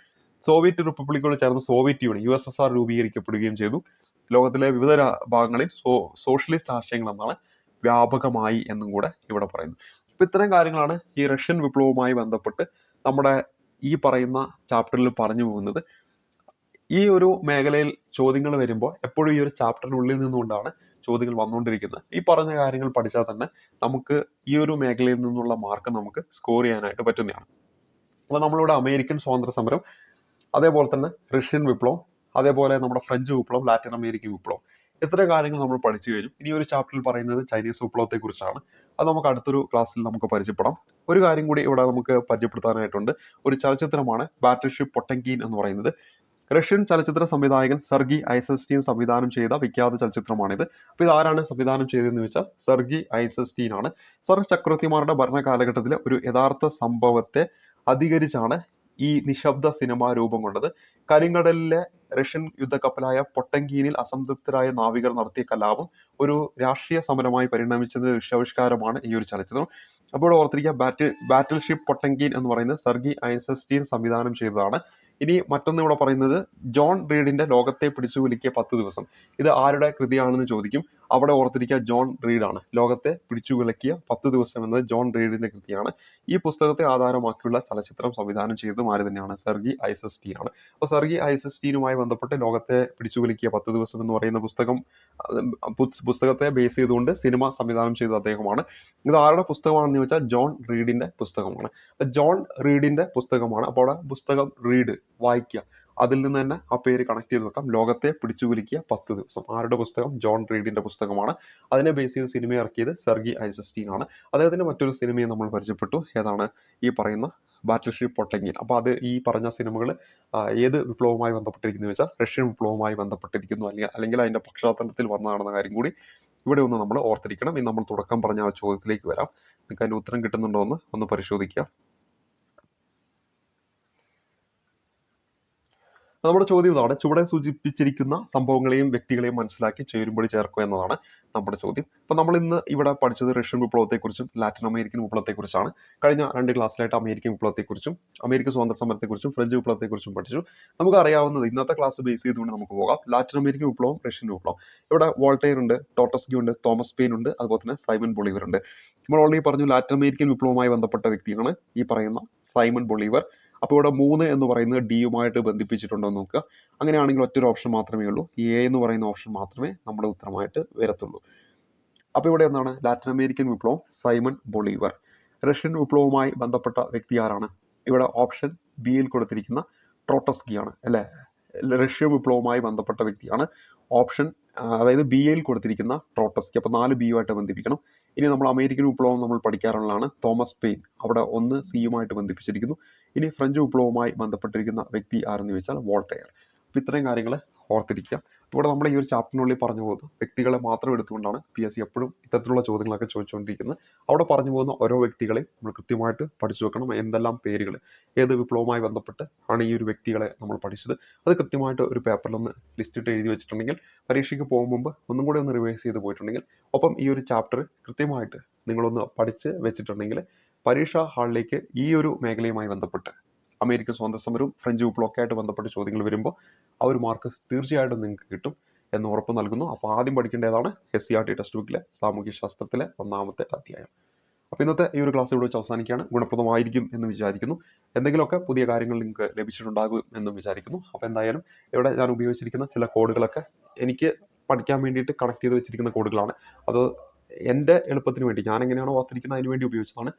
Speaker 1: സോവിയറ്റ് റിപ്പബ്ലിക്കുകൾ ചേർന്ന് സോവിയറ്റ് യൂണിയൻ USSR രൂപീകരിക്കപ്പെടുകയും ചെയ്തു. ലോകത്തിലെ വിവിധ ഭാഗങ്ങളിൽ സോഷ്യലിസ്റ്റ് ആശയങ്ങൾ എന്നാണ് വ്യാപകമായി എന്നും കൂടെ ഇവിടെ പറയുന്നു. ഇപ്പൊ ഇത്തരം കാര്യങ്ങളാണ് ഈ റഷ്യൻ വിപ്ലവവുമായി ബന്ധപ്പെട്ട് നമ്മുടെ ഈ പറയുന്ന ചാപ്റ്ററിൽ പറഞ്ഞു പോകുന്നത്. ഈ ഒരു മേഖലയിൽ ചോദ്യങ്ങൾ വരുമ്പോൾ എപ്പോഴും ഈ ഒരു ചാപ്റ്ററിനുള്ളിൽ നിന്നുകൊണ്ടാണ് ചോദ്യങ്ങൾ വന്നുകൊണ്ടിരിക്കുന്നത്. ഈ പറഞ്ഞ കാര്യങ്ങൾ പഠിച്ചാൽ തന്നെ നമുക്ക് ഈ ഒരു മേഖലയിൽ നിന്നുള്ള മാർക്ക് നമുക്ക് സ്കോർ ചെയ്യാനായിട്ട് പറ്റുന്നതാണ്. അപ്പോൾ നമ്മളിവിടെ അമേരിക്കൻ സ്വാതന്ത്ര്യ സമരം, അതേപോലെ തന്നെ റഷ്യൻ വിപ്ലവം, അതേപോലെ നമ്മുടെ ഫ്രഞ്ച് വിപ്ലവം, ലാറ്റിൻ അമേരിക്കൻ വിപ്ലവം, ഇത്തരം കാര്യങ്ങൾ നമ്മൾ പഠിച്ചു കഴിഞ്ഞു. ഇനി ഒരു ചാപ്റ്ററിൽ പറയുന്നത് ചൈനീസ് വിപ്ലവത്തെ കുറിച്ചാണ്. അത് നമുക്ക് അടുത്തൊരു ക്ലാസ്സിൽ നമുക്ക് പരിചയപ്പെടാം. ഒരു കാര്യം കൂടി ഇവിടെ നമുക്ക് പരിചയപ്പെടുത്താനായിട്ടുണ്ട്. ഒരു ചലച്ചിത്രമാണ് ബാറ്റിൽഷിപ്പ് പൊട്ടൻകീൻ എന്ന് പറയുന്നത്. റഷ്യൻ ചലച്ചിത്ര സംവിധായകൻ സെർഗി ഐസൻസ്റ്റീൻ സംവിധാനം ചെയ്ത വിഖ്യാത ചലച്ചിത്രമാണിത്. അപ്പോൾ ഇത് ആരാണ് സംവിധാനം ചെയ്തതെന്ന് വെച്ചാൽ സെർഗി ഐസൻസ്റ്റീൻ ആണ്. സർ ചക്രവർത്തിമാരുടെ ഭരണകാലഘട്ടത്തിലെ ഒരു യഥാർത്ഥ സംഭവത്തെ അധികരിച്ചാണ് ഈ നിശബ്ദ സിനിമ രൂപം കൊണ്ടത്. കരിങ്കടലിലെ റഷ്യൻ യുദ്ധക്കപ്പലായ പൊട്ടൻകീനിൽ അസംതൃപ്തരായ നാവികർ നടത്തിയ കലാപം ഒരു രാഷ്ട്രീയ സമരമായി പരിണമിച്ചതിന്റെ ദൃശ്യാവിഷ്കാരമാണ് ഈ ഒരു ചലച്ചിത്രം. അപ്പോൾ ഓർത്തിരിക്കുക, ബാറ്റിൽഷിപ്പ് പൊട്ടൻകീൻ എന്ന് പറയുന്നത് സെർഗി ഐസൻസ്റ്റീൻ സംവിധാനം ചെയ്തതാണ്. ഇനി മറ്റൊന്ന് ഇവിടെ പറയുന്നത് ജോൺ റീഡിന്റെ ലോകത്തെ പിടിച്ചു കുലുക്കിയ 10 ദിവസം. ഇത് ആരുടെ കൃതിയാണെന്ന് ചോദിക്കും. അവിടെ ഓർത്തിരിക്കുക, ജോൺ റീഡാണ്. ലോകത്തെ പിടിച്ചു കുലുക്കിയ 10 ദിവസം എന്നത് ജോൺ റീഡിന്റെ കൃതിയാണ്. ഈ പുസ്തകത്തെ ആധാരമാക്കിയുള്ള ചലച്ചിത്രം സംവിധാനം ചെയ്തതും ആര് തന്നെയാണ്? സെർഗി ഐസൻസ്റ്റീൻ ആണ്. അപ്പോൾ സെർഗി ഐസൻസ്റ്റീനുമായി ബന്ധപ്പെട്ട് ലോകത്തെ പിടിച്ചു കുലുക്കിയ 10 ദിവസം എന്ന് പറയുന്ന പുസ്തകത്തെ ബേസ് ചെയ്തുകൊണ്ട് സിനിമ സംവിധാനം ചെയ്ത അദ്ദേഹമാണ്. ഇത് ആരുടെ പുസ്തകമാണെന്ന് ചോദിച്ചാൽ ജോൺ റീഡിന്റെ പുസ്തകമാണ്. ജോൺ റീഡിന്റെ പുസ്തകമാണ്. അപ്പോൾ അവിടെ പുസ്തകം റീഡ് വായിക്കുക, അതിൽ നിന്ന് തന്നെ ആ പേര് കണക്ട് ചെയ്ത് വെക്കാം. ലോകത്തെ പിടിച്ചു കുലുക്കിയ 10 ദിവസം ആരുടെ പുസ്തകം? ജോൺ റീഡിന്റെ പുസ്തകമാണ്. അതിനെ ബേസ് ചെയ്ത് സിനിമ ഇറക്കിയത് സെർഗി ഐസൻസ്റ്റീൻ ആണ്. അദ്ദേഹത്തിന്റെ മറ്റൊരു സിനിമയെ നമ്മൾ പരിചയപ്പെട്ടു. ഏതാണ്? ഈ പറയുന്ന ബാറ്റിൽഷിപ്പ് പൊട്ടൻകീൻ. അപ്പോൾ അത് ഈ പറഞ്ഞ സിനിമകൾ ഏത് വിപ്ലവവുമായി ബന്ധപ്പെട്ടിരിക്കുന്നു വെച്ചാൽ റഷ്യൻ വിപ്ലവവുമായി ബന്ധപ്പെട്ടിരിക്കുന്നു, അല്ലെങ്കിൽ അതിന്റെ പശ്ചാത്തലത്തിൽ വന്നതാണെന്ന കാര്യം കൂടി ഇവിടെ ഒന്ന് നമ്മൾ ഓർത്തിരിക്കണം. ഇനി നമ്മൾ തുടക്കം പറഞ്ഞ ആ ചോദ്യത്തിലേക്ക് വരാം. നിങ്ങൾക്ക് അതിന്റെ ഉത്തരം കിട്ടുന്നുണ്ടോ എന്ന് ഒന്ന് പരിശോധിക്കുക. അപ്പോൾ നമ്മുടെ ചോദ്യം ഇതാണ്, ചുവടെ സൂചിപ്പിച്ചിരിക്കുന്ന സംഭവങ്ങളെയും വ്യക്തികളെയും മനസ്സിലാക്കി ചേരുംപടി ചേർക്കുക എന്നതാണ് നമ്മുടെ ചോദ്യം. അപ്പോൾ നമ്മൾ ഇന്ന് ഇവിടെ പഠിച്ചത് റഷ്യൻ വിപ്ലവത്തെക്കുറിച്ചും ലാറ്റിൻ അമേരിക്കൻ വിപ്ലവത്തെക്കുറിച്ചാണ്. കഴിഞ്ഞ 2 ക്ലാസ്സിലായിട്ട് അമേരിക്കൻ വിപ്ലവത്തെക്കുറിച്ചും അമേരിക്കൻ സ്വാതന്ത്ര്യ സമരത്തെക്കുറിച്ചും ഫ്രഞ്ച് വിപ്ലവത്തെക്കുറിച്ചും പഠിച്ചു. നമുക്ക് അറിയാവുന്നത് ഇന്നത്തെ ക്ലാസ് ബേസ് ചെയ്തുകൊണ്ട് നമുക്ക് പോകാം. ലാറ്റിൻ അമേരിക്കൻ വിപ്ലവം, റഷ്യൻ വിപ്ലവം. ഇവിടെ വോൾട്ടയർ ഉണ്ട്, ടോട്ടസ്ക്യൂ ഉണ്ട്, തോമസ് പെയിൻ ഉണ്ട്, അതുപോലെ തന്നെ സൈമൺ ബൊളീവർ ഉണ്ട്. നമ്മൾ ഓൾറെഡി പറഞ്ഞു ലാറ്റിൻ അമേരിക്കൻ വിപ്ലവവുമായി ബന്ധപ്പെട്ട വ്യക്തിയാണ് ഈ പറയുന്ന സൈമൺ ബൊളീവർ. അപ്പോൾ ഇവിടെ 3 എന്ന് പറയുന്നത് ഡിയുമായിട്ട് ബന്ധിപ്പിച്ചിട്ടുണ്ടോ എന്ന് നോക്കുക. അങ്ങനെയാണെങ്കിൽ ഒറ്റൊരു ഓപ്ഷൻ മാത്രമേ ഉള്ളൂ, ഈ എ എന്ന് പറയുന്ന ഓപ്ഷൻ മാത്രമേ നമ്മുടെ ഉത്തരമായിട്ട് വരത്തുള്ളൂ. അപ്പോൾ ഇവിടെ എന്താണ് ലാറ്റിൻ അമേരിക്കൻ വിപ്ലവം, സൈമൺ ബൊളീവർ. റഷ്യൻ വിപ്ലവവുമായി ബന്ധപ്പെട്ട വ്യക്തി ആരാണ്? ഇവിടെ ഓപ്ഷൻ ബിയിൽ കൊടുത്തിരിക്കുന്ന ട്രോട്സ്കിയാണ് അല്ലേ. റഷ്യൻ വിപ്ലവവുമായി ബന്ധപ്പെട്ട വ്യക്തിയാണ് ഓപ്ഷൻ അതായത് ബിയിൽ കൊടുത്തിരിക്കുന്ന ട്രോട്സ്കി. അപ്പോൾ 4 ബിയുമായിട്ട് ബന്ധിപ്പിക്കണം. ഇനി നമ്മൾ അമേരിക്കൻ വിപ്ലവം നമ്മൾ പഠിക്കാറുള്ളതാണ്, തോമസ് പെയിൻ. അവിടെ 1 സിയുമായിട്ട് ബന്ധിപ്പിച്ചിരിക്കുന്നു. ഇനി ഫ്രഞ്ച് വിപ്ലവവുമായി ബന്ധപ്പെട്ടിരിക്കുന്ന വ്യക്തി ആരെന്ന് ചോദിച്ചാൽ വോൾട്ടയർ. അപ്പോൾ ഇത്രയും കാര്യങ്ങൾ ഓർത്തിരിക്കുക. ഇവിടെ നമ്മൾ ഈ ഒരു ചാപ്റ്ററിനുള്ളിൽ പറഞ്ഞു പോകുന്നത് വ്യക്തികളെ മാത്രം എടുത്തുകൊണ്ടാണ് PSC എപ്പോഴും ഇത്തരത്തിലുള്ള ചോദ്യങ്ങളൊക്കെ ചോദിച്ചുകൊണ്ടിരിക്കുന്നത്. അവിടെ പറഞ്ഞു പോകുന്ന ഓരോ വ്യക്തികളെയും നമ്മൾ കൃത്യമായിട്ട് പഠിച്ചു വെക്കണം. എന്തെല്ലാം പേരുകൾ, ഏത് വിപ്ലവവുമായി ബന്ധപ്പെട്ട് ആണ് ഈ ഒരു വ്യക്തികളെ നമ്മൾ പഠിച്ചത്, അത് കൃത്യമായിട്ട് ഒരു പേപ്പറിലൊന്ന് ലിസ്റ്റ് ഇട്ട് എഴുതി വെച്ചിട്ടുണ്ടെങ്കിൽ പരീക്ഷയ്ക്ക് പോകും മുമ്പ് ഒന്നും കൂടി ഒന്ന് റിവൈസ് ചെയ്ത് പോയിട്ടുണ്ടെങ്കിൽ, ഒപ്പം ഈ ഒരു ചാപ്റ്റർ കൃത്യമായിട്ട് നിങ്ങളൊന്ന് പഠിച്ച് വെച്ചിട്ടുണ്ടെങ്കിൽ പരീക്ഷാ ഹാളിലേക്ക് ഈ ഒരു മേഖലയുമായി ബന്ധപ്പെട്ട് അമേരിക്കൻ സ്വാതന്ത്ര്യ സമരവും ഫ്രഞ്ച് വിപ്ലവമൊക്കെ ആയിട്ട് ബന്ധപ്പെട്ട് ചോദ്യങ്ങൾ വരുമ്പോൾ ആ ഒരു മാർക്ക് തീർച്ചയായിട്ടും നിങ്ങൾക്ക് കിട്ടും എന്ന് ഉറപ്പ് നൽകുന്നു. അപ്പോൾ ആദ്യം പഠിക്കേണ്ടതാണ് SCERT ടെക്സ്റ്റ് ബുക്കിലെ സാമൂഹ്യശാസ്ത്രത്തിലെ 1ാമത്തെ അധ്യായം. അപ്പോൾ ഇന്നത്തെ ഈ ഒരു ക്ലാസ് ഇവിടെ വെച്ച് അവസാനിക്കുകയാണ്. ഗുണപ്രദമായിരിക്കും എന്ന് വിചാരിക്കുന്നു. എന്തെങ്കിലുമൊക്കെ പുതിയ കാര്യങ്ങൾ നിങ്ങൾക്ക് ലഭിച്ചിട്ടുണ്ടാകും എന്നും വിചാരിക്കുന്നു. അപ്പോൾ എന്തായാലും ഇവിടെ ഞാൻ ഉപയോഗിച്ചിരിക്കുന്ന ചില കോഡുകളൊക്കെ എനിക്ക് പഠിക്കാൻ വേണ്ടിയിട്ട് കണക്ട് ചെയ്ത് വെച്ചിരിക്കുന്ന കോഡുകളാണ്. അത് എൻ്റെ എളുപ്പത്തിന് വേണ്ടി ഞാൻ എങ്ങനെയാണോ ഓർത്തിരിക്കുന്നത് അതിന് വേണ്ടി ഉപയോഗിച്ചതാണ്.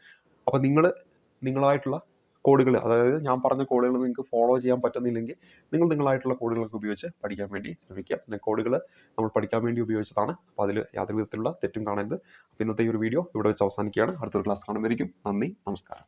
Speaker 1: അപ്പോൾ നിങ്ങളായിട്ടുള്ള കോഡുകൾ, അതായത് ഞാൻ പറഞ്ഞ കോഡുകൾ നിങ്ങൾക്ക് ഫോളോ ചെയ്യാൻ പറ്റുന്നില്ലെങ്കിൽ നിങ്ങൾ നിങ്ങളായിട്ടുള്ള കോഡുകളൊക്കെ ഉപയോഗിച്ച് പഠിക്കാൻ വേണ്ടി ശ്രമിക്കുക. പിന്നെ കോഡുകൾ നമ്മൾ പഠിക്കാൻ വേണ്ടി ഉപയോഗിച്ചതാണ്. അപ്പോൾ അതിൽ യാതൊരു വിധത്തിലുള്ള തെറ്റും കാണരുത്. അപ്പോൾ ഇന്നത്തെ ഈ ഒരു വീഡിയോ ഇവിടെ വെച്ച് അവസാനിക്കുകയാണ്. അടുത്തൊരു ക്ലാസ് കാണുന്നതായിരിക്കും. നന്ദി, നമസ്കാരം.